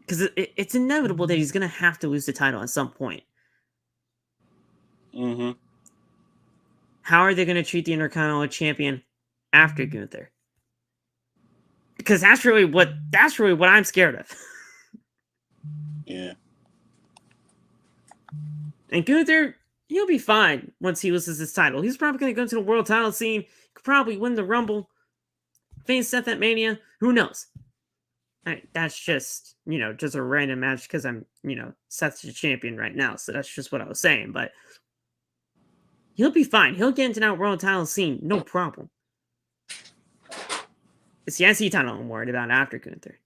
because it's inevitable that he's gonna have to lose the title at some point. Mm-hmm. How are they gonna treat the Intercontinental Champion after Gunther? Because that's really what I'm scared of. Yeah. And Gunther, he'll be fine once he loses his title. He's probably going to go into the world title scene, could probably win the Rumble, face Seth at Mania. Who knows? That's just, just a random match because I'm, Seth's the champion right now. So that's just what I was saying. But he'll be fine. He'll get into that world title scene, no problem. It's the IC title I'm worried about after Gunther.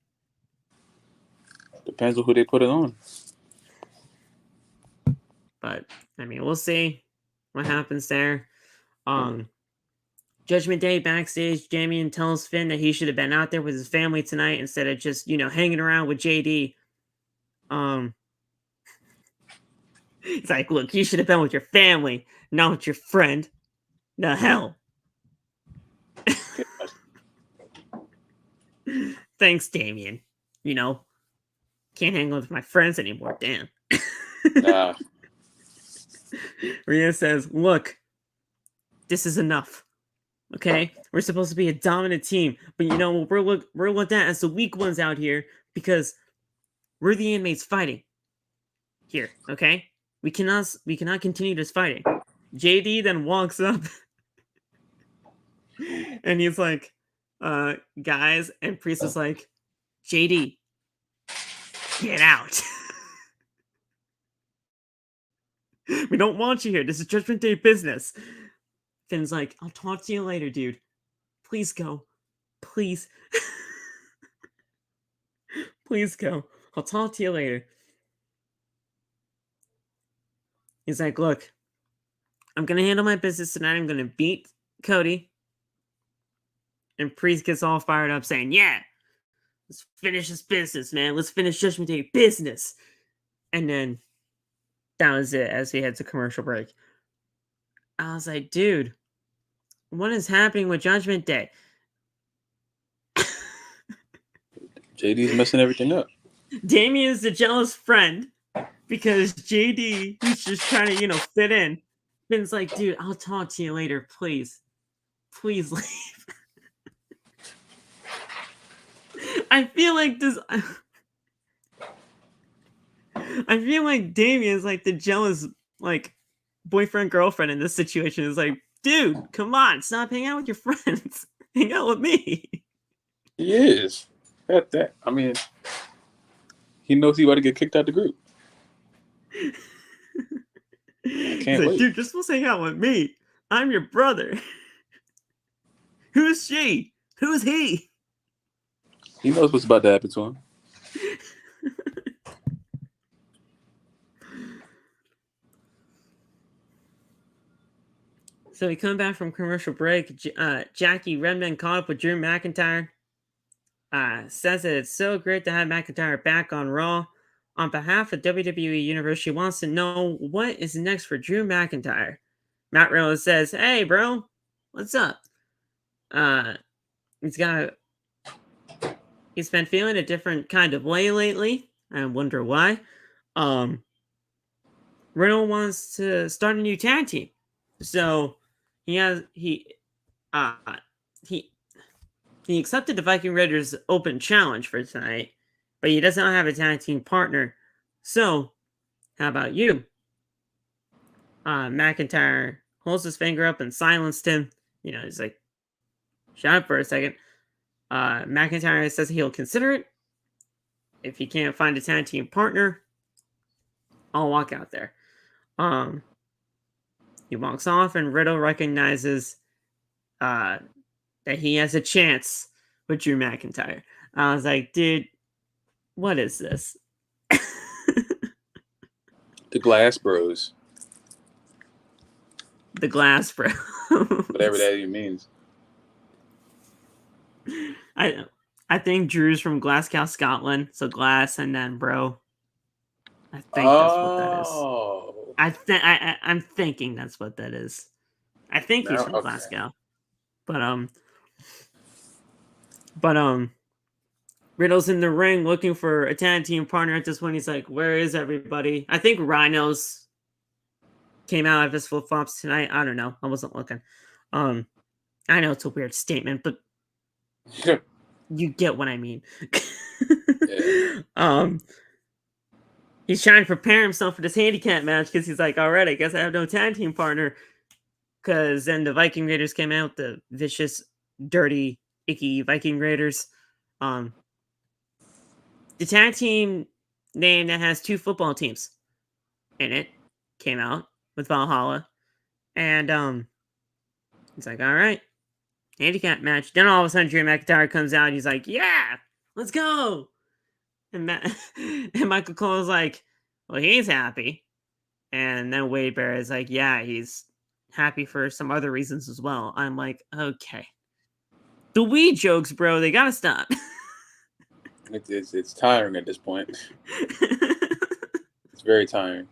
Depends on who they put it on. But, I mean, we'll see what happens there. Judgment Day backstage, Damian tells Finn that he should have been out there with his family tonight instead of just, hanging around with JD. It's like, look, you should have been with your family, not with your friend. The hell. Thanks, Damian. Can't hang out with my friends anymore, damn. Nah. Rhea says, look, this is enough. Okay? We're supposed to be a dominant team, but we're looked at as the weak ones out here because we're the inmates fighting. Here, okay? We cannot continue this fighting. JD then walks up and he's like, guys, and Priest is like, JD, get out. We don't want you here. This is Judgment Day business. Finn's like, I'll talk to you later, dude. Please go. Please. Please go. I'll talk to you later. He's like, look, I'm going to handle my business tonight. I'm going to beat Cody. And Priest gets all fired up saying, yeah, let's finish this business, man. Let's finish Judgment Day business. And then that was it as we head to commercial break. I was like, dude, what is happening with Judgment Day? JD's messing everything up. Damien's the jealous friend because JD, he's just trying to, fit in. Finn's like, dude, I'll talk to you later, please. Please leave. I feel like Damien's like the jealous, like, boyfriend, girlfriend in this situation. Is like, dude, come on, stop hanging out with your friends. Hang out with me. He is. That. I mean, he knows he about to get kicked out the group. I can't wait. Dude, you're supposed to hang out with me. I'm your brother. Who's she? Who's he? He knows what's about to happen to him. So we come back from commercial break. Jackie Redmond caught up with Drew McIntyre. Says that it's so great to have McIntyre back on Raw. On behalf of WWE Universe, she wants to know what is next for Drew McIntyre. Matt Riddle says, hey, bro, what's up? He's been feeling a different kind of way lately. I wonder why. Riddle wants to start a new tag team. So he accepted the Viking Raiders open challenge for tonight, but he doesn't have a tag team partner. So, how about you? McIntyre holds his finger up and silenced him. He's like, shut up for a second. McIntyre says he'll consider it. If he can't find a tag team partner, I'll walk out there. He walks off, and Riddle recognizes that he has a chance with Drew McIntyre. I was like, dude, what is this? The Glass Bros. The Glass Bros. Whatever that even means. I think Drew's from Glasgow, Scotland. So Glass and then Bro. I think that's what that is. I'm thinking that's what that is. I think he's from Glasgow. But Riddle's in the ring looking for a tag team partner at this point. He's like, where is everybody? I think Rhinos came out of his flip-flops tonight. I don't know. I wasn't looking. I know it's a weird statement, but you get what I mean. Yeah. He's trying to prepare himself for this handicap match because he's like, all right, I guess I have no tag team partner. Because then the Viking Raiders came out, the vicious, dirty, icky Viking Raiders. The tag team name that has 2 football teams in it came out with Valhalla. And he's like, all right, handicap match. Then all of a sudden, Drew McIntyre comes out. He's like, yeah, let's go. And Michael Cole's like, well, he's happy. And then Wade Barrett is like, yeah, he's happy for some other reasons as well. I'm like, okay. The weed jokes, bro, they gotta stop. It's tiring at this point. It's very tiring.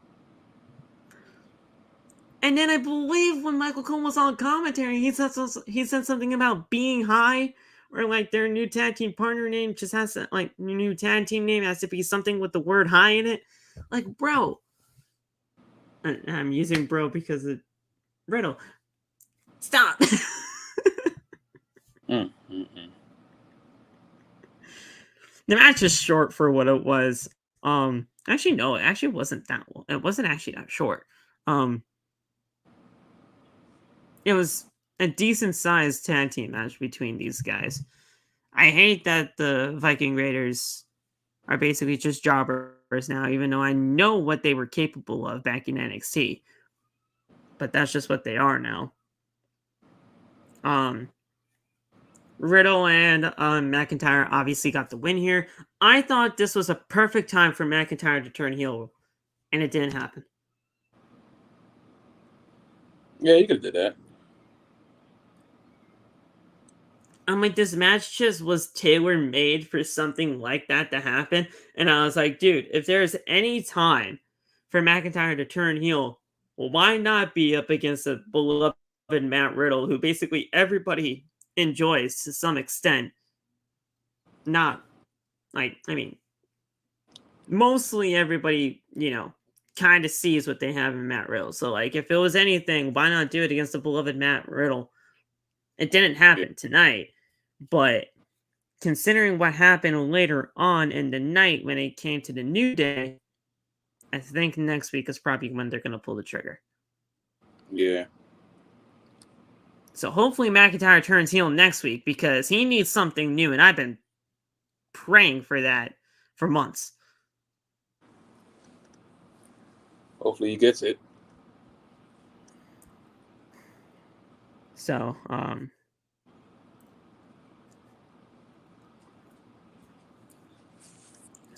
And then I believe when Michael Cole was on commentary, he said something about being high, or like their new tag team partner name just has to, like, new tag team name has to be something with the word high in it. Like, bro. I'm using bro because of Riddle. Stop. The match is short for what it was. Actually, no, it actually wasn't that. It wasn't actually that short. It was a decent sized tag team match between these guys. I hate that the Viking Raiders are basically just jobbers now, even though I know what they were capable of back in NXT. But that's just what they are now. Riddle and McIntyre obviously got the win here. I thought this was a perfect time for McIntyre to turn heel, and it didn't happen. Yeah, you could have did that. I'm like, this match just was tailor-made for something like that to happen. And I was like, dude, if there's any time for McIntyre to turn heel, well, why not be up against a beloved Matt Riddle, who basically everybody enjoys to some extent? Not, like, I mean, mostly everybody, kind of sees what they have in Matt Riddle. So, like, if it was anything, why not do it against the beloved Matt Riddle? It didn't happen tonight, but considering what happened later on in the night when it came to the New Day, I think next week is probably when they're going to pull the trigger. Yeah. So hopefully McIntyre turns heel next week because he needs something new, and I've been praying for that for months. Hopefully he gets it. So,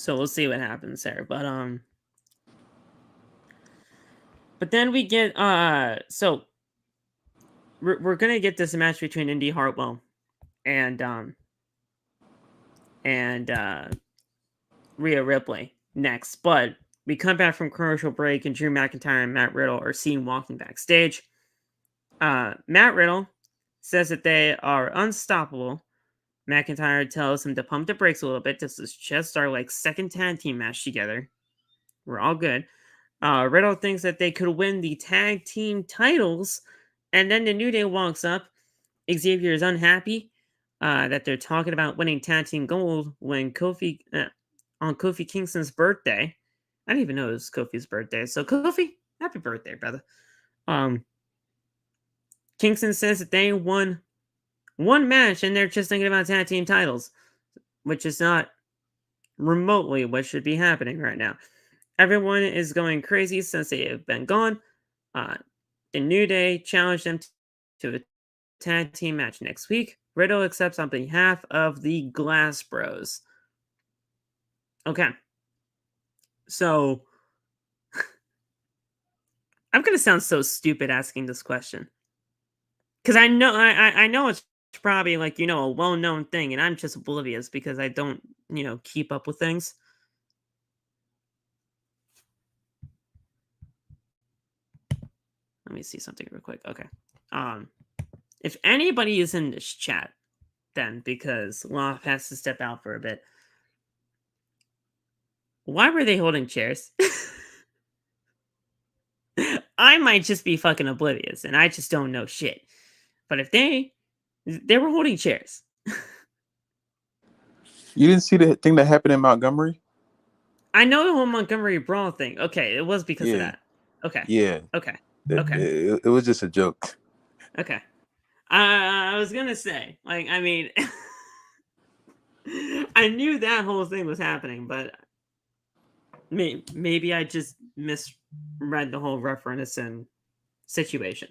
we'll see what happens there. But then we get, so we're going to get this match between Indy Hartwell and Rhea Ripley next. But we come back from commercial break, and Drew McIntyre and Matt Riddle are seen walking backstage. Matt Riddle says that they are unstoppable. McIntyre tells him to pump the brakes a little bit. This is just our second tag team match together. We're all good. Riddle thinks that they could win the tag team titles, and then the New Day walks up. Xavier is unhappy that they're talking about winning tag team gold when Kofi on Kofi Kingston's birthday. I didn't even know it was Kofi's birthday. So Kofi, happy birthday, brother. Kingston says that they won one match and they're just thinking about tag team titles, which is not remotely what should be happening right now. Everyone is going crazy since they have been gone. The New Day challenged them to a tag team match next week. Riddle accepts on behalf of the Glass Bros. Okay. So, I'm going to sound so stupid asking this question. Because I know it's probably a well-known thing, and I'm just oblivious because I don't, keep up with things. Let me see something real quick. Okay. If anybody is in this chat, then because Loft has to step out for a bit. Why were they holding chairs? I might just be fucking oblivious, and I just don't know shit. But if they were holding chairs. You didn't see the thing that happened in Montgomery? I know the whole Montgomery Brawl thing. Okay, it was because of Yeah. that. Okay. Yeah. Okay. It, Okay. it was just a joke. Okay. I was gonna say, like, I mean, I knew that whole thing was happening, but maybe I just misread the whole reference and situation.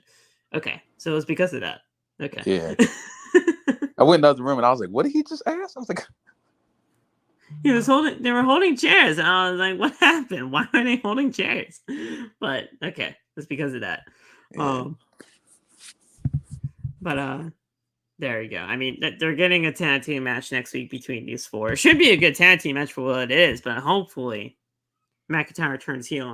Okay, so it was because of that. Okay. Yeah. I went in the other room and I was like, what did he just ask? I was like, they were holding chairs, and I was like, what happened? Why are they holding chairs? But okay, it's because of that. yeah. But there you go. I mean, they're getting a tag team match next week between these four. It should be a good tag team match for what it is, but hopefully McIntyre turns heel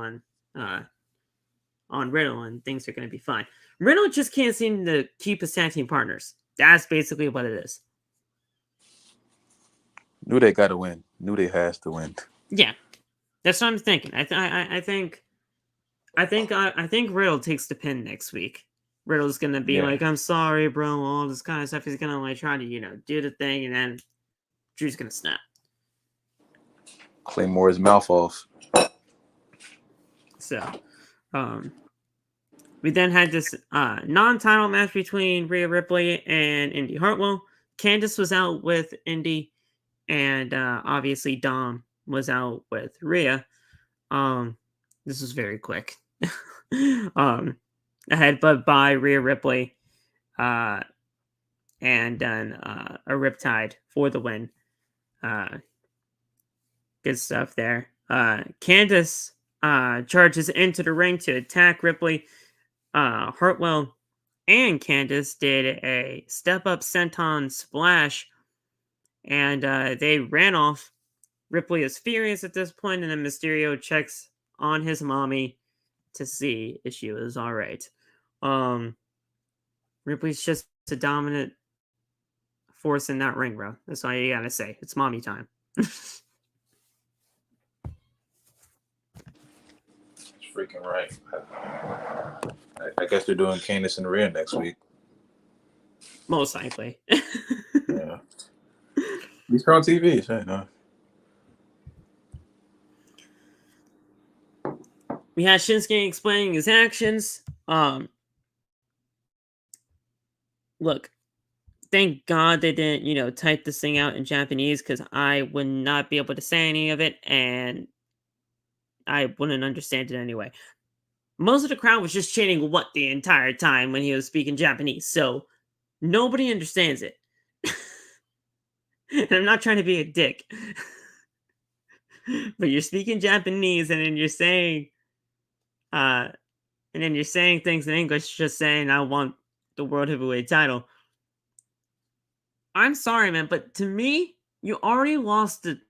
on Riddle and things are going to be fine. Riddle just can't seem to keep his tag team partners. That's basically what it is. Knew they got to win. Knew they has to win. Yeah, that's what I'm thinking. I think Riddle takes the pin next week. Riddle's gonna be like, "I'm sorry, bro," all this kind of stuff. He's gonna like try to do the thing, and then Drew's gonna snap. Claymore's mouth off. So, we then had this non-title match between Rhea Ripley and Indy Hartwell. Candice was out with Indy, and obviously Dom was out with Rhea. This was very quick. A headbutt by Rhea Ripley, and then a Riptide for the win. Good stuff there. Candice charges into the ring to attack Ripley. Hartwell and Candice did a step-up senton splash, and they ran off. Ripley is furious at this point, and then Mysterio checks on his mommy to see if she was all right. Ripley's just a dominant force in that ring, bro. That's all you gotta say. It's mommy time. Freaking right. I guess they're doing Candice and Rhea next week. Most likely. Yeah. These are on TV, so no. We had Shinsuke explaining his actions. Look, thank God they didn't, type this thing out in Japanese, because I would not be able to say any of it, and I wouldn't understand it anyway. Most of the crowd was just chanting "what" the entire time when he was speaking Japanese, so nobody understands it. And I'm not trying to be a dick. But you're speaking Japanese, and then you're saying things in English, just saying, "I want the World Heavyweight title." I'm sorry, man, but to me, you already lost the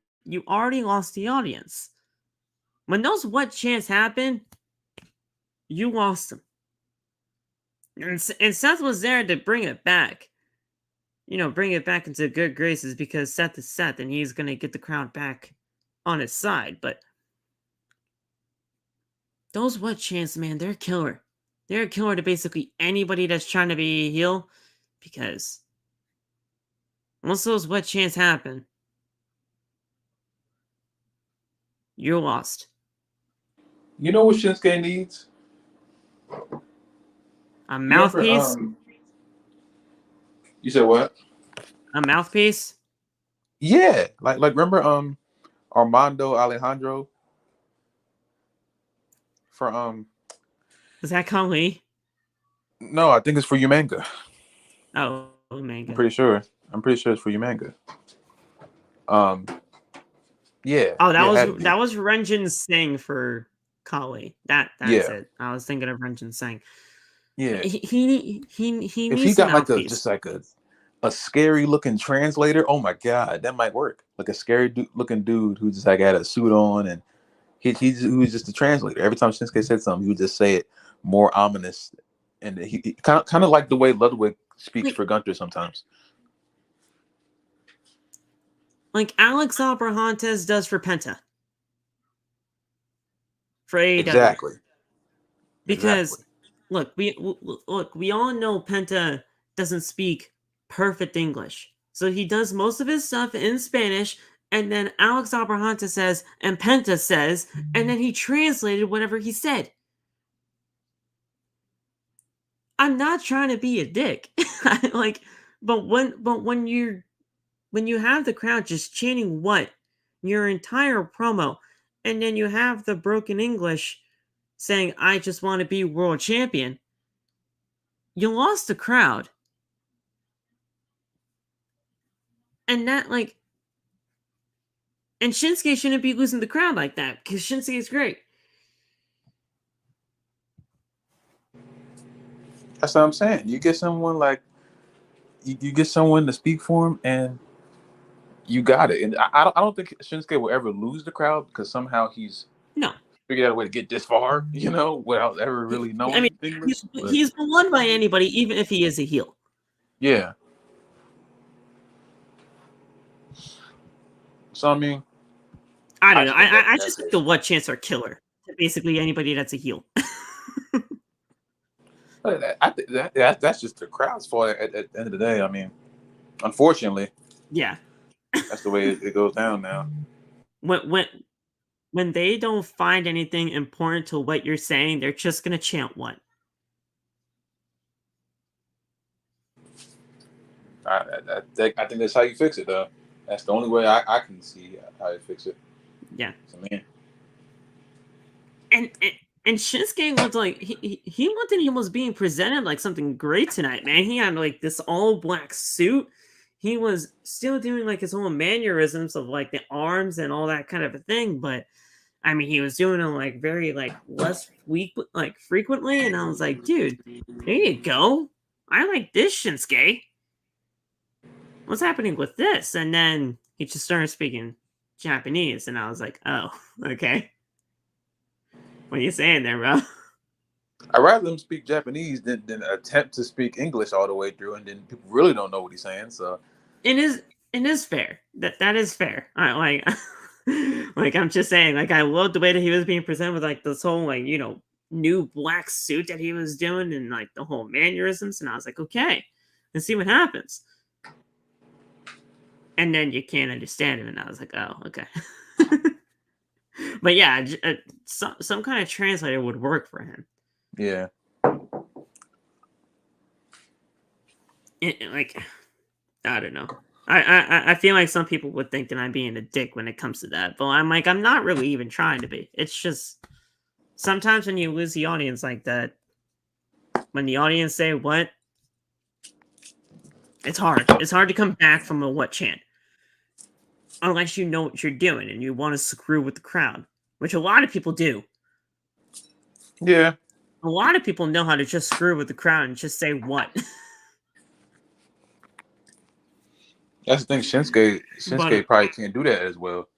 audience. When those "what" chants happen, you lost them. And Seth was there to bring it back. Bring it back into good graces, because Seth is Seth, and he's going to get the crowd back on his side. But those "what" chants, man, they're killer. They're a killer to basically anybody that's trying to be a heel, because once those "what" chants happen, you're lost. You know what Shinsuke needs? A mouthpiece? You said what? A mouthpiece? Yeah. Like remember Armando Alejandro for Is that Kali? No, I think it's for Umanga. Oh, Umanga. I'm pretty sure it's for Umanga. Yeah. Oh, that was Ranjin Singh for Kali. That's it. I was thinking of Ranjin Singh. Yeah. He needs if he got mouthpiece. like a scary looking translator, oh my god, that might work. Like a scary looking dude who just like had a suit on, and he was just a translator. Every time Shinsuke said something, he would just say it more ominous, and he kind of like the way Ludwig speaks for Gunther sometimes. Like Alex Abrahantes does for Penta. for AEW. Exactly. Because look, we all know Penta doesn't speak perfect English. So he does most of his stuff in Spanish, and then Alex Abrahanta says, and Penta says, and then he translated whatever he said. I'm not trying to be a dick. But when you have the crowd just chanting what? Your entire promo, and then you have the broken English saying, I just want to be world champion, you lost the crowd. And and Shinsuke shouldn't be losing the crowd like that, because Shinsuke is great. That's what I'm saying. You get someone like, you get someone to speak for him, and you got it. And I don't think Shinsuke will ever lose the crowd, because somehow he's figured out a way to get this far, without ever really knowing. I mean, he's beloved by anybody, even if he is a heel. Yeah. So, I mean, I don't know. I just think the what chants are killer to basically anybody that's a heel. I think that's just the crowd's fault at the end of the day. I mean, unfortunately. Yeah. That's the way it goes down now. When they don't find anything important to what you're saying, they're just gonna chant what. I think that's how you fix it, though. That's the only way I can see how you fix it. Yeah. So, man. And Shinsuke looked like he looked like he was being presented like something great tonight, man. He had like this all black suit. He was still doing like his own mannerisms of like the arms and all that kind of a thing, but I mean, he was doing it like very like less frequently, and I was like, dude, there you go. I like this Shinsuke. What's happening with this? And then he just started speaking Japanese, and I was like, oh, okay. What are you saying there, bro? I'd rather them speak Japanese than attempt to speak English all the way through, and then people really don't know what he's saying. So it is fair. That is fair. I like I'm just saying, like, I loved the way that he was being presented with like this whole like, new black suit that he was doing and like the whole mannerisms, and I was like, okay, let's see what happens. And then you can't understand him, and I was like, oh, okay. But yeah, some kind of translator would work for him. Yeah. I don't know. I feel like some people would think that I'm being a dick when it comes to that, but I'm not really even trying to be. It's just sometimes when you lose the audience like that, when the audience say what, it's hard. It's hard to come back from a what chant. Unless you know what you're doing and you want to screw with the crowd, which a lot of people do. Yeah. A lot of people know how to just screw with the crowd and just say what. That's the thing. Shinsuke probably can't do that as well,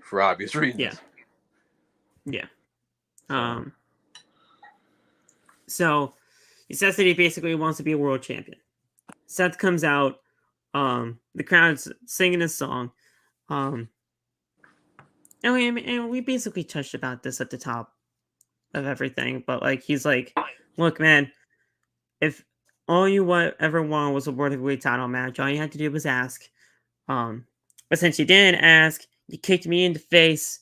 for obvious reasons. Yeah. So he says that he basically wants to be a world champion. Seth comes out. The crowd's singing his song. And we basically touched about this at the top of everything, but like he's like, look, man, if all you ever wanted was a world heavyweight title match, all you had to do was ask. But since you didn't ask, you kicked me in the face.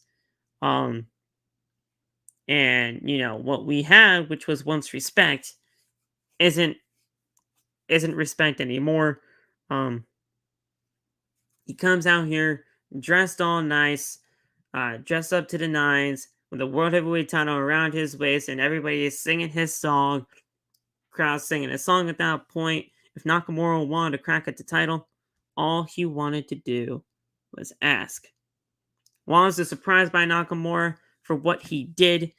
And what we had, which was once respect, isn't respect anymore. He comes out here dressed all nice, dressed up to the nines, with the world heavyweight title around his waist, and everybody is singing his song. Crowd singing his song at that point. If Nakamura wanted to crack at the title, all he wanted to do was ask. Rollins is surprised by Nakamura for what he did.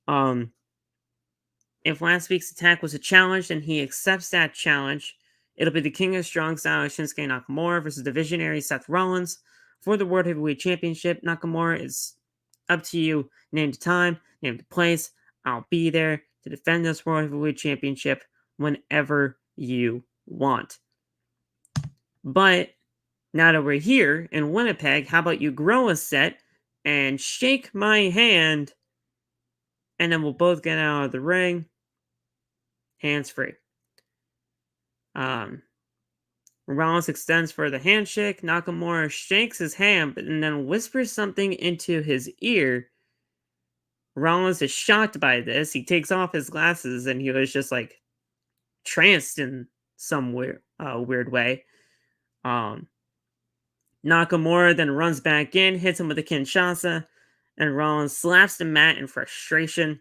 If last week's attack was a challenge, then he accepts that challenge. It'll be the King of Strong Style Shinsuke Nakamura versus the visionary Seth Rollins for the World Heavyweight Championship. Nakamura, is up to you. Name the time, name the place. I'll be there to defend this World Heavyweight Championship whenever you want. But now that we're here in Winnipeg, how about you grow a set and shake my hand and then we'll both get out of the ring, hands free. Rollins extends for the handshake. Nakamura shakes his hand, and then whispers something into his ear. Rollins is shocked by this. He takes off his glasses, and he was just like tranced in some weird way. Nakamura then runs back in, hits him with a Kinshasa, and Rollins slaps the mat in frustration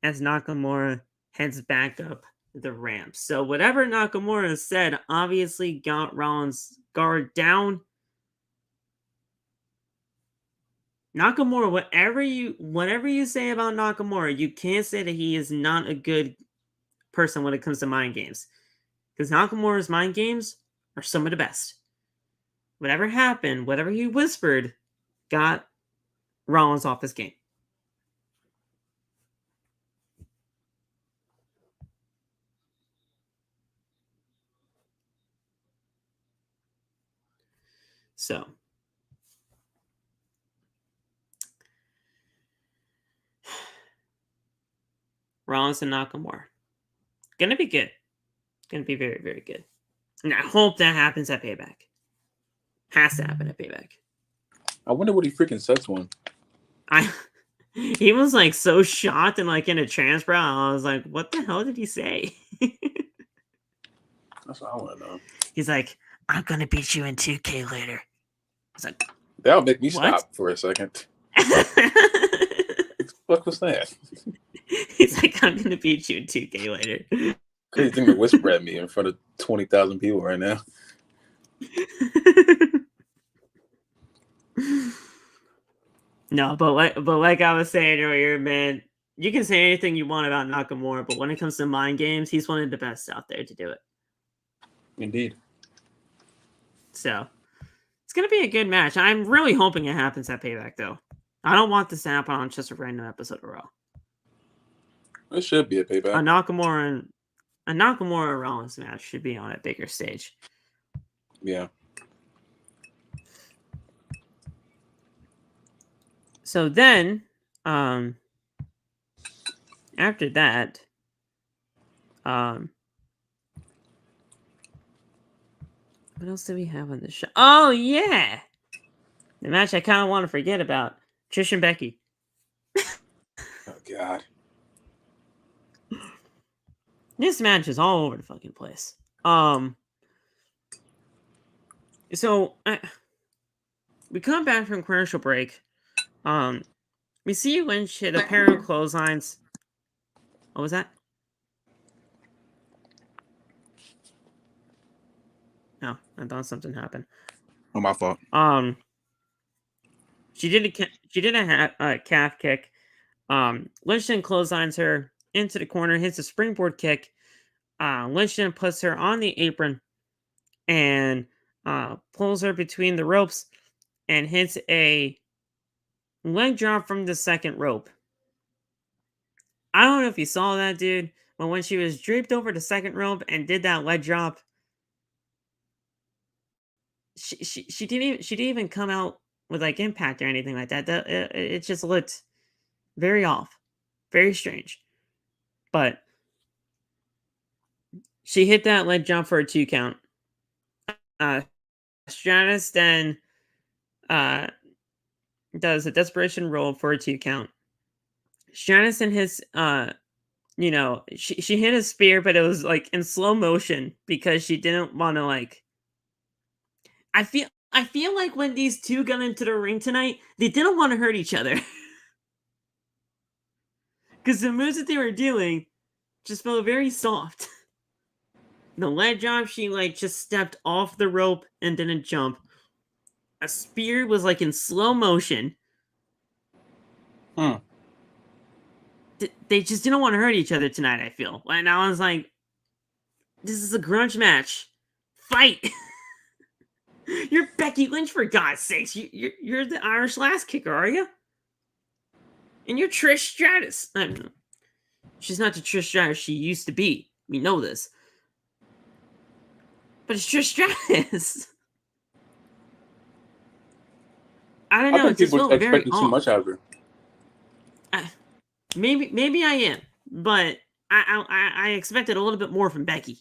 as Nakamura heads back up the ramp. So whatever Nakamura said obviously got Rollins' guard down. Nakamura, whatever you say about Nakamura, you can't say that he is not a good person when it comes to mind games. Because Nakamura's mind games are some of the best. Whatever happened, whatever he whispered, got Rollins off his game. So, Rollins and Nakamura. Gonna be good. Gonna be very, very good. And I hope that happens at Payback. Has to happen at Payback. I wonder what he freaking said to him. He was like so shocked and like in a trance, bro. I was like, what the hell did he say? That's what I want to know. He's like, I'm gonna beat you in 2K later. I was like, that'll make me what? stop for a second. What was that? He's like, I'm gonna beat you in 2K later. Crazy thing to whisper at me in front of 20,000 people right now. No, but like I was saying earlier, man, you can say anything you want about Nakamura, but when it comes to mind games, he's one of the best out there to do it. Indeed. So it's gonna be a good match. I'm really hoping it happens at Payback, though. I don't want this to happen on just a random episode of Raw. It should be a Payback. A Nakamura Rollins match should be on a bigger stage. Yeah. So then, after that, what else do we have on the show? Oh, yeah! The match I kind of want to forget about. Trish and Becky. Oh, God. This match is all over the fucking place. So, we come back from commercial break. We see Lynch hit a pair of clotheslines. What was that? No, I thought something happened. Oh, my fault. She did a calf kick. Lynch then clotheslines her into the corner, hits a springboard kick. Lynch then puts her on the apron and pulls her between the ropes and hits a leg drop from the second rope. I don't know if you saw that, dude, but when she was draped over the second rope and did that leg drop, she didn't even come out with like impact or anything like that. It just looked very off, very strange. But she hit that leg jump for a 2 count. Stratus then does a desperation roll for a 2 count. Stratus and his she hit a spear, but it was like in slow motion because she didn't want to like. I feel like when these two got into the ring tonight, they didn't want to hurt each other. Because the moves that they were doing just felt very soft. The leg drop, she like just stepped off the rope and didn't jump. A spear was like in slow motion. They just didn't want to hurt each other tonight, I feel. And I was like, this is a grunge match. Fight! You're Becky Lynch, for God's sakes. You're the Irish Lass Kicker, are you? And you're Trish Stratus. I don't know. She's not the Trish Stratus she used to be. We know this. But it's Trish Stratus. I don't know. I think people expecting too much out of her. Maybe I am, but I expected a little bit more from Becky.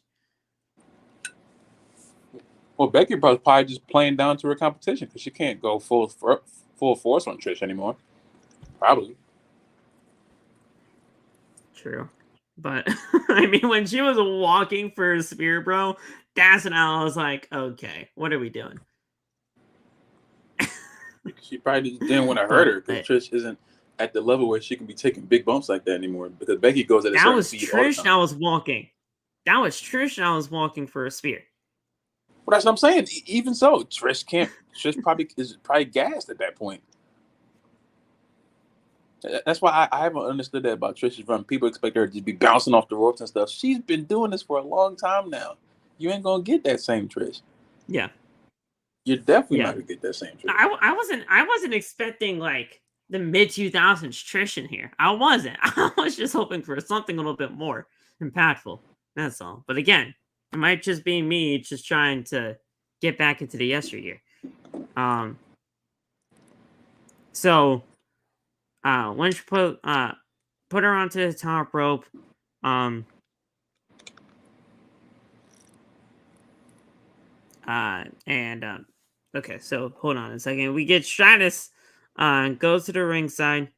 Well, Becky was probably just playing down to her competition because she can't go full force on Trish anymore. Probably. True. But, I mean, when she was walking for a spear, bro, that's when I was like, okay, what are we doing? She probably just didn't want to hurt her because Trish isn't at the level where she can be taking big bumps like that anymore because Becky goes at a certain speed all the time. That was walking. That was Trish and I was walking for a spear. Well, that's what I'm saying. Even so, Trish probably is gassed at that point. That's why I haven't understood that about Trish's run. People expect her to just be bouncing off the ropes and stuff. She's been doing this for a long time now. You ain't gonna get that same Trish. Yeah. You're definitely not gonna get that same Trish. I wasn't expecting like the mid 2000s Trish in here. I wasn't. I was just hoping for something a little bit more impactful. That's all. But again, it might just be me just trying to get back into the yesteryear. So Lynch put her onto the top rope. Okay, so hold on a second. We get Stratus goes to the ringside,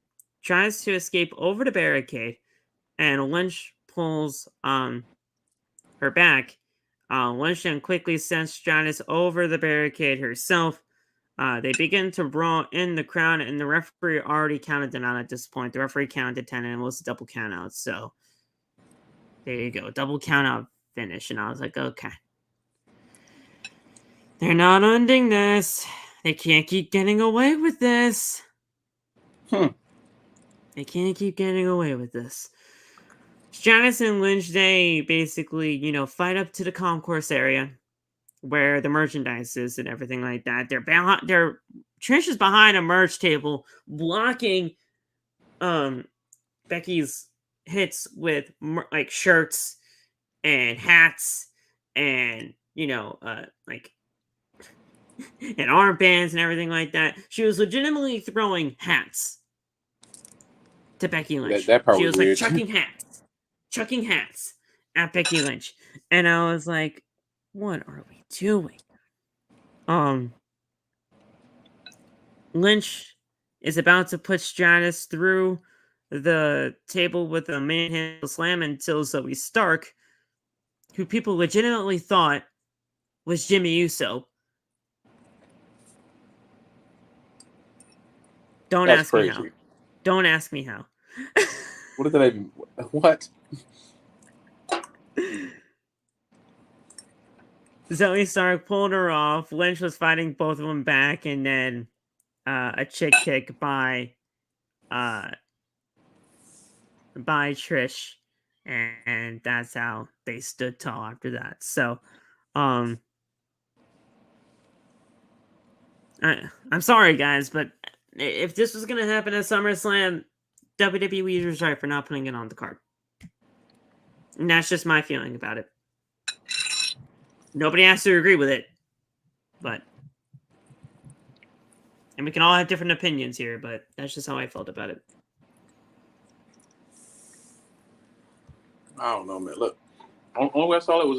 tries to escape over the barricade, and Lynch pulls her back. Lynch then quickly sends Stratus over the barricade herself. They begin to brawl in the crowd, and the referee already counted them out at this point. The referee counted 10, and it was a double count out. So there you go, double count out finish. And I was like, okay. They're not ending this. They can't keep getting away with this. They can't keep getting away with this. Stratus and Lynch, they basically, fight up to the concourse area where the merchandise is and everything like that. Trish is behind a merch table blocking Becky's hits with like shirts and hats and and armbands and everything like that. She was legitimately throwing hats to Becky Lynch. That part she was weird. Like chucking hats at Becky Lynch. And I was like, what are we doing? Lynch is about to put Stratus through the table with a manhandle slam until Zoey Stark, who people legitimately thought was Jimmy Uso. Don't ask me how. Don't ask me how. What did that even? What? Zoey Stark pulled her off. Lynch was fighting both of them back, and then a chick kick by Trish, and that's how they stood tall after that. So, I'm sorry, guys, but if this was gonna happen at SummerSlam, WWE was right for not putting it on the card. And that's just my feeling about it. Nobody has to agree with it, and we can all have different opinions here, but that's just how I felt about it. I don't know, man. Look, only way I saw it was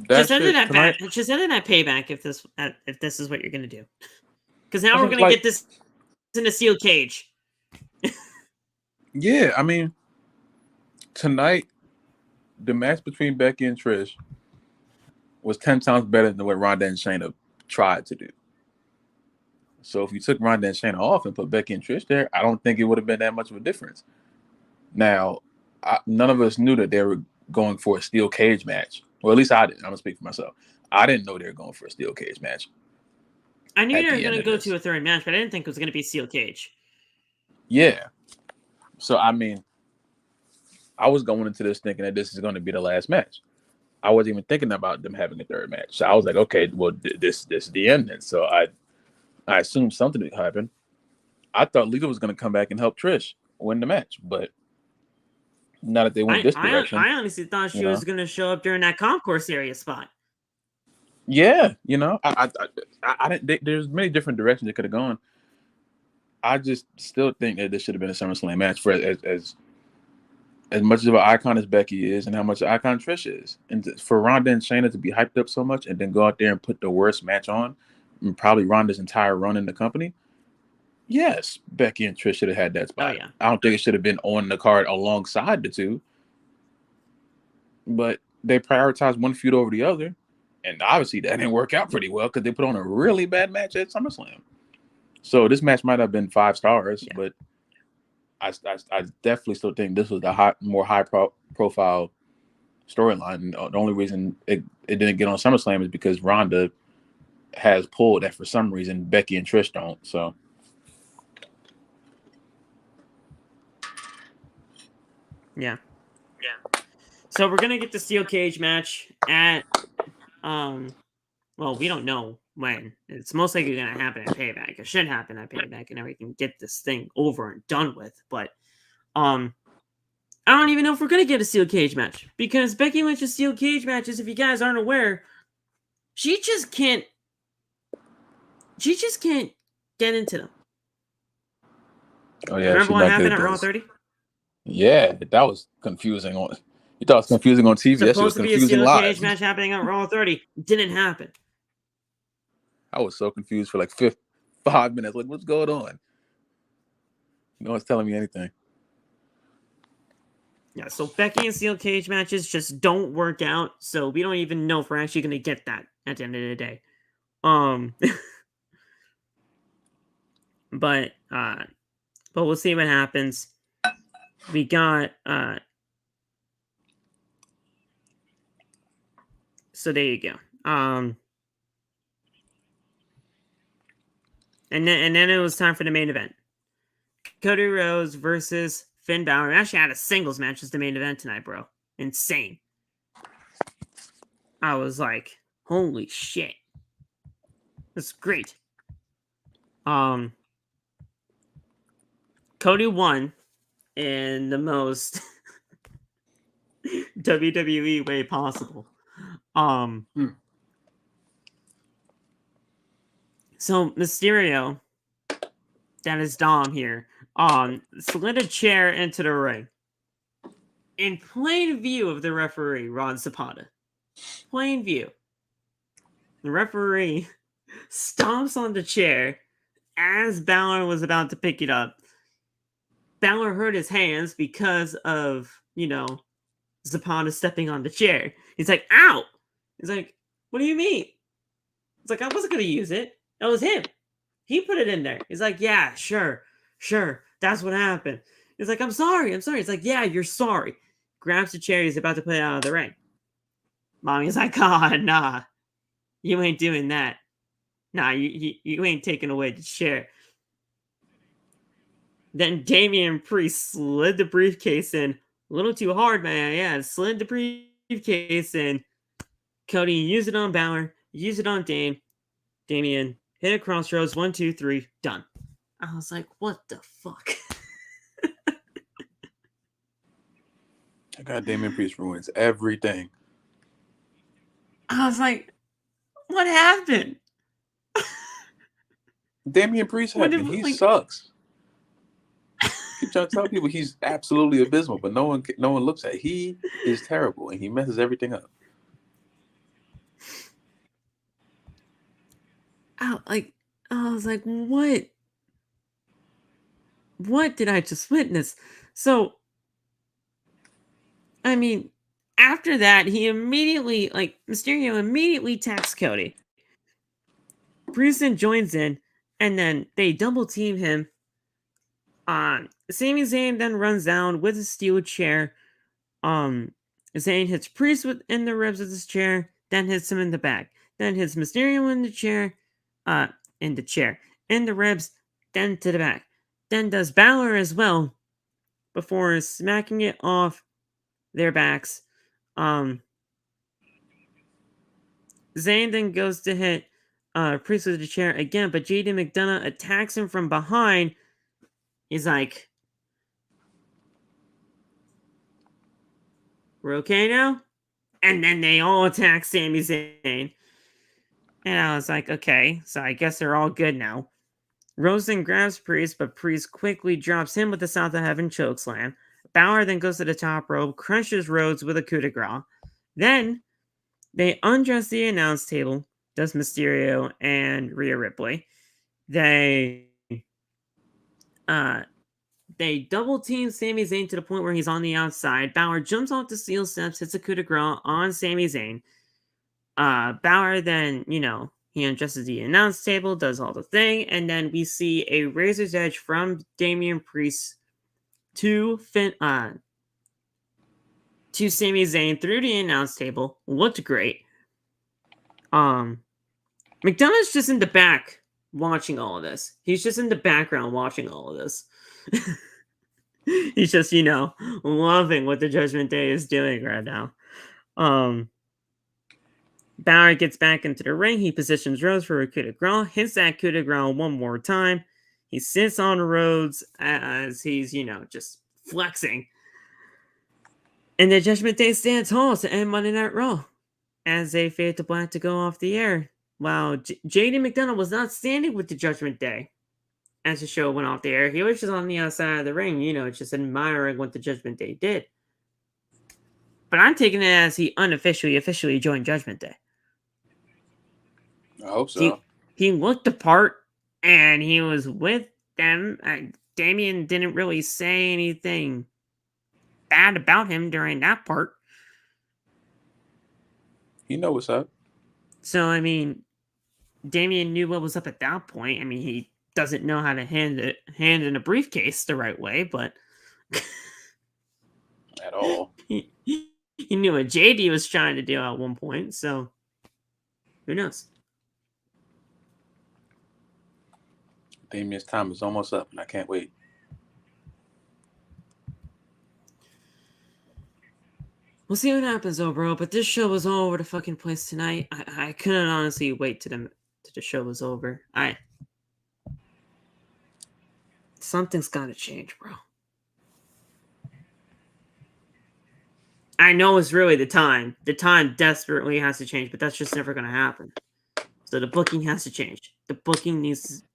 just end it at payback if this is what you're gonna do, because now we're gonna get this in a steel cage. Yeah, I mean, tonight, the match between Becky and Trish was 10 times better than what Ronda and Shayna tried to do. So if you took Ronda and Shayna off and put Becky and Trish there, I don't think it would have been that much of a difference. Now, none of us knew that they were going for a steel cage match. Well, at least I didn't. I'm going to speak for myself. I didn't know they were going for a steel cage match. I knew they were going to go to a third match, but I didn't think it was going to be steel cage. Yeah. So, I mean, I was going into this thinking that this is going to be the last match. I wasn't even thinking about them having a third match. So I was like, okay, well, this is the end then. So I assumed something would happen. I thought Lita was going to come back and help Trish win the match, but not that they went this direction. I honestly thought she was going to show up during that concourse area spot. Yeah, I didn't. There's many different directions it could have gone. I just still think that this should have been a SummerSlam match for as much of an icon as Becky is and how much an icon Trish is. And for Ronda and Shayna to be hyped up so much and then go out there and put the worst match on, and probably Ronda's entire run in the company, yes, Becky and Trish should have had that spot. Oh, yeah. I don't think it should have been on the card alongside the two. But they prioritized one feud over the other. And obviously that didn't work out pretty well because they put on a really bad match at SummerSlam. So this match might have been 5 stars, but I definitely still think this was the more high profile storyline. And the only reason it didn't get on SummerSlam is because Ronda has pulled that for some reason Becky and Trish don't. So yeah. So we're gonna get the steel cage match at well, we don't know when. It's most likely gonna happen at Payback. It should happen at Payback, and then we can get this thing over and done with. But I don't even know if we're gonna get a steel cage match because Becky Lynch's steel cage matches, if you guys aren't aware, she just can't get into them. Oh yeah, remember what happened at Raw 30? Yeah, that was confusing. You thought it was confusing on TV. That shit was Supposed to be a confusing steel live. cage match happening at Raw 30. Didn't happen. I was so confused for like 5 minutes. Like, what's going on? No one's telling me anything. Yeah, so Becky and steel cage matches just don't work out. So we don't even know if we're actually going to get that at the end of the day. But we'll see what happens. We got so there you go. And then it was time for the main event. Cody Rhodes versus Finn Balor. We actually had a singles match as the main event tonight, bro. Insane. I was like, holy shit. That's great. Cody won in the most WWE way possible. So Mysterio, that is Dom here, slid a chair into the ring. In plain view of the referee, Ron Zapata. Plain view. The referee stomps on the chair as Balor was about to pick it up. Balor hurt his hands because of, Zapata stepping on the chair. He's like, ow! He's like, what do you mean? It's like, I wasn't going to use it. That was him. He put it in there. He's like, yeah, sure. That's what happened. He's like, I'm sorry. He's like, yeah, you're sorry. Grabs the chair. He's about to put it out of the ring. Mommy's like, nah. You ain't doing that. Nah, you ain't taking away the chair. Then Damian Priest slid the briefcase in. A little too hard, man. Yeah, slid the briefcase in. Cody used it on Balor. Used it on Damian. Hit a crossroads. 1, 2, 3. Done. I was like, what the fuck? I got Damian Priest ruins everything. I was like, what happened? Damian Priest he sucks. Keep trying to tell people he's absolutely abysmal, but no one looks at it. He is terrible and he messes everything up. I was like, what? What did I just witness? So, I mean, after that, Mysterio immediately attacks Cody. Priest joins in, and then they double team him. Sami Zayn then runs down with a steel chair. Zayn hits Priest in the ribs with his chair, then hits him in the back. Then hits Mysterio in the chair, in the ribs, then to the back. Then does Balor as well, before smacking it off their backs. Zayn then goes to hit Priest with the chair again, but JD McDonough attacks him from behind. He's like, we're okay now? And then they all attack Sami Zayn. And I was like, okay, so I guess they're all good now. Rhodes then grabs Priest, but Priest quickly drops him with the South of Heaven chokeslam. Balor then goes to the top rope, crushes Rhodes with a coup de grace. Then they undress the announce table, does Mysterio and Rhea Ripley. They double team Sami Zayn to the point where he's on the outside. Balor jumps off the steel steps, hits a coup de grace on Sami Zayn. Balor then, he undresses the announce table, does all the thing, and then we see a Razor's Edge from Damian Priest to Sami Zayn through the announce table. Looked great. McDonough's just in the back watching all of this. He's just in the background watching all of this. He's just, loving what the Judgment Day is doing right now. Balor gets back into the ring. He positions Rhodes for a coup de grace. Hits that coup de grace one more time. He sits on Rhodes as he's, just flexing. And the Judgment Day stand tall to end Monday Night Raw as they fade to black to go off the air. Wow, JD McDonough was not standing with the Judgment Day as the show went off the air. He was just on the outside of the ring, just admiring what the Judgment Day did. But I'm taking it as he officially joined Judgment Day. I hope so. He looked the part, and he was with them. Damian didn't really say anything bad about him during that part. You know what's up. So, Damian knew what was up at that point. He doesn't know how to hand in a briefcase the right way, but... At all. He knew what JD was trying to do at one point, so... Who knows? Damian's time is almost up, and I can't wait. We'll see what happens, though, bro. But this show was all over the fucking place tonight. I couldn't honestly wait till the show was over. Something's got to change, bro. I know it's really the time. The time desperately has to change, but that's just never going to happen. So the booking has to change. The booking needs to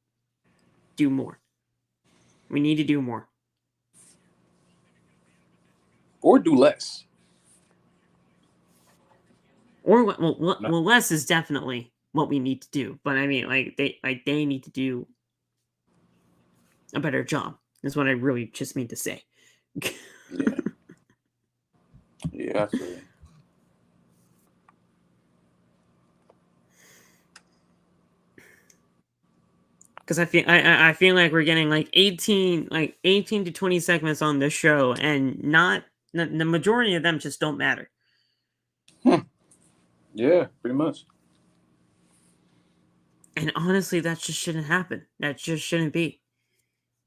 do more. We need to do more. Or do less. Or less is definitely what we need to do. But they need to do a better job. Is what I really just mean to say. Yeah. Yeah, absolutely. Because I feel like we're getting 18 to 20 segments on this show, and not the majority of them just don't matter. Yeah, pretty much. And honestly, that just shouldn't happen. That just shouldn't be.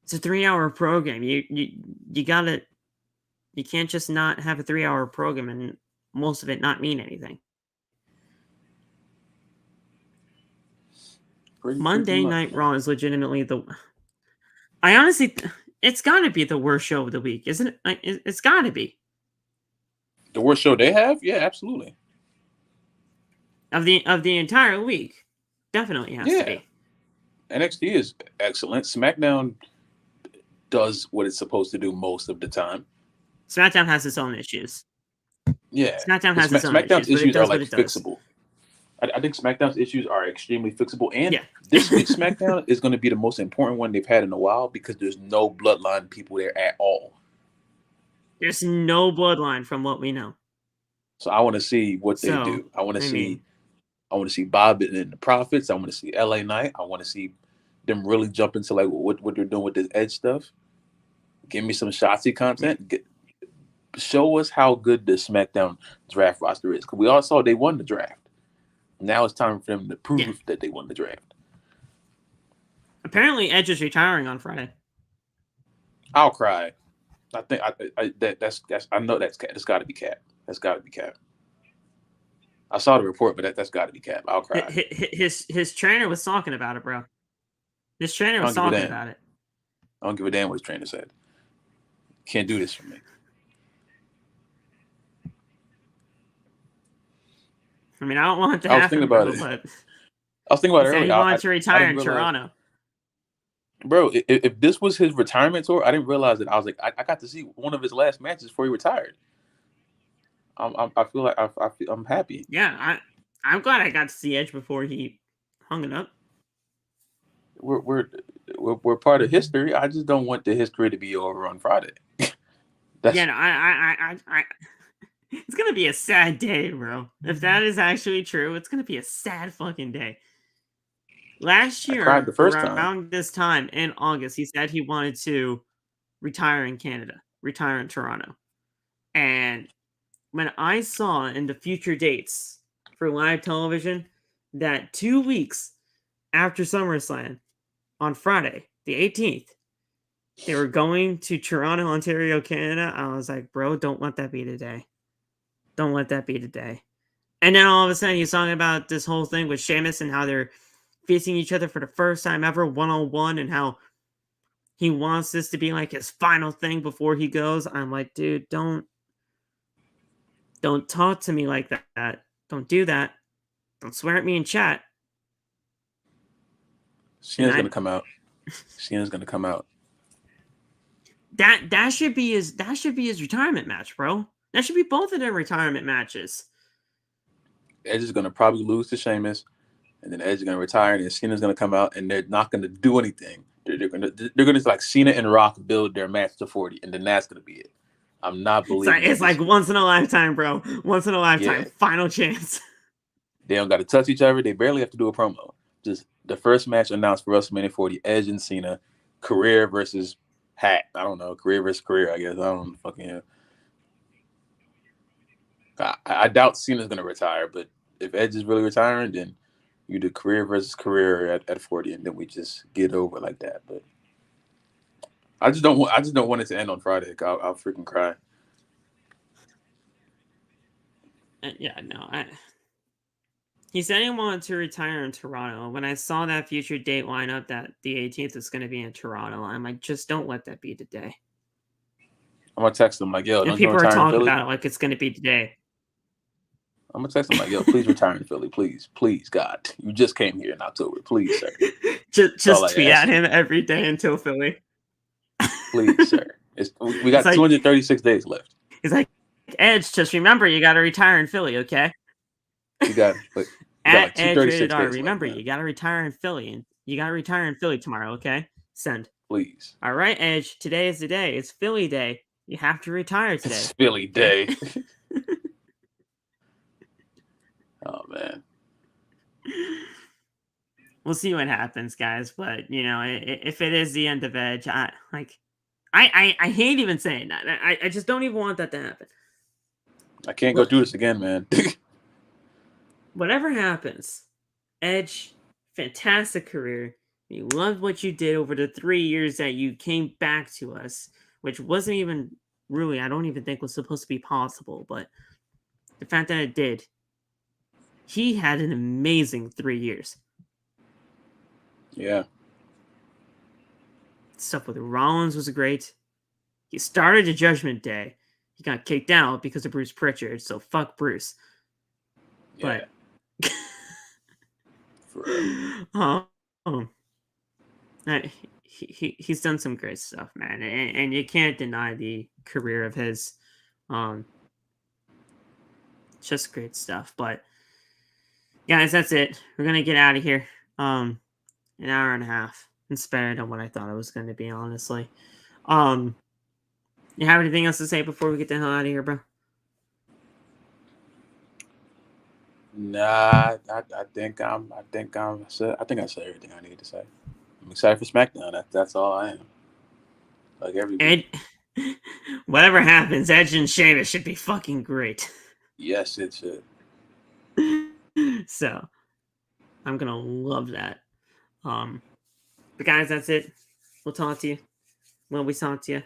It's a 3-hour program. You can't just not have a 3-hour program and most of it not mean anything. Monday Night Raw is legitimately it's got to be the worst show of the week, isn't it? It's got to be. The worst show they have? Yeah, absolutely. Of the entire week. Definitely has to be. NXT is excellent. SmackDown does what it's supposed to do most of the time. SmackDown has its own issues. Yeah. SmackDown has its own SmackDown's issues are fixable. I think SmackDown's issues are extremely fixable. And this week's SmackDown is going to be the most important one they've had in a while because there's no bloodline people there at all. There's no bloodline from what we know. So I want to see what they do. I want to see Bob and the Profits. I want to see LA Knight. I want to see them really jump into what they're doing with this Edge stuff. Give me some Shotzi content. Show us how good the SmackDown draft roster is. Because we all saw they won the draft. Now it's time for them to prove that they won the draft. Apparently, Edge is retiring on Friday. I'll cry. I think I know that's got to be cap. That's got to be cap. I saw the report, but that's got to be cap. I'll cry. His trainer was talking about it, bro. His trainer was talking about it. I don't give a damn what his trainer said. Can't do this for me. I don't want it to happen. I was thinking about it. But I was thinking about it earlier. He wanted to retire in Toronto. Bro, if this was his retirement tour, I didn't realize it. I was like, I got to see one of his last matches before he retired. I feel like I'm happy. Yeah, I'm glad I got to see Edge before he hung it up. We're part of history. I just don't want the history to be over on Friday. Yeah, no, I it's gonna be a sad day, bro. If that is actually true, it's gonna be a sad fucking day. Last I cried year, the first time. around this time in August, he said he wanted to retire in Canada, retire in Toronto. And when I saw in the future dates for live television that 2 weeks after SummerSlam on Friday, the 18th, they were going to Toronto, Ontario, Canada, I was like, bro, don't let that be today. Don't let that be today. And then all of a sudden, he's talking about this whole thing with Sheamus and how they're facing each other for the first time ever, one-on-one, and how he wants this to be like his final thing before he goes. I'm like, dude, don't talk to me like that. Don't do that. Don't swear at me in chat. Cena's gonna come out. Cena's gonna come out. That should be his retirement match, bro. That should be both of their retirement matches. Edge is gonna probably lose to Sheamus, and then Edge is gonna retire, and then Cena's gonna come out, and they're not gonna do anything. They're gonna like Cena and Rock build their match to 40, and then that's gonna be it. I'm not believing it's like once in a lifetime, bro. Once in a lifetime. Yeah. Final chance. They don't got to touch each other. They barely have to do a promo. Just the first match announced for WrestleMania 40, Edge and Cena, career versus hat. I don't know. Career versus career, I guess. I don't fucking know. I doubt Cena's going to retire, but if Edge is really retiring, then you do career versus career at 40, and then we just get over like that. But I just don't want it to end on Friday. I'll freaking cry. Yeah, no. He said he wanted to retire in Toronto. When I saw that future date lineup that the 18th is going to be in Toronto, I'm like, just don't let that be today. I'm going to text him like, yo, don't people are talking about it like it's going to be today. I'm going to text him like, yo, please retire in Philly. Please, God. You just came here in October. Please, sir. just tweet at him every day until Philly. Please, sir. We got 236 days left. He's like, Edge, just remember, you got to retire in Philly, okay? You got like 236 days. Remember, left, you got to retire in Philly, and you got to retire in Philly tomorrow, okay? Send. Please. All right, Edge, today is the day. It's Philly day. You have to retire today. It's Philly day. Oh, man. We'll see what happens, guys. But, you know, if it is the end of Edge, I hate even saying that. I just don't even want that to happen. I can't go through this again, man. Whatever happens, Edge, fantastic career. We loved what you did over the 3 years that you came back to us, which wasn't even really, I don't even think was supposed to be possible, but the fact that it did, he had an amazing 3 years. Yeah. Stuff with Rollins was great. He started the Judgment Day. He got kicked out because of Bruce Pritchard, so fuck Bruce. Yeah. But he's done some great stuff, man, and you can't deny the career of his. Just great stuff. But guys, that's it. We're gonna get out of here. An hour and a half. It's better than what I thought it was going to be, honestly. You have anything else to say before we get the hell out of here, bro? Nah, I think I said everything I need to say. I'm excited for SmackDown. That's all I am. Like every week. Whatever happens, Edge and Sheamus should be fucking great. Yes, it should. So, I'm gonna love that. But guys, that's it. We'll talk to you when we talk to you.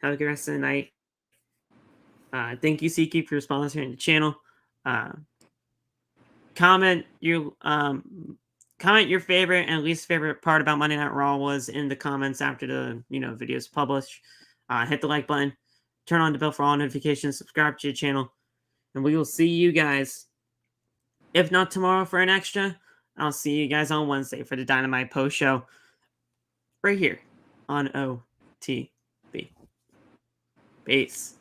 Have a good rest of the night. Thank you, SeatGeek, for sponsoring the channel. Comment your favorite and least favorite part about Monday Night Raw was in the comments after the video's published. Hit the like button, turn on the bell for all notifications, subscribe to the channel, and we will see you guys. If not tomorrow for an extra, I'll see you guys on Wednesday for the Dynamite post show. right here on OTB. Peace.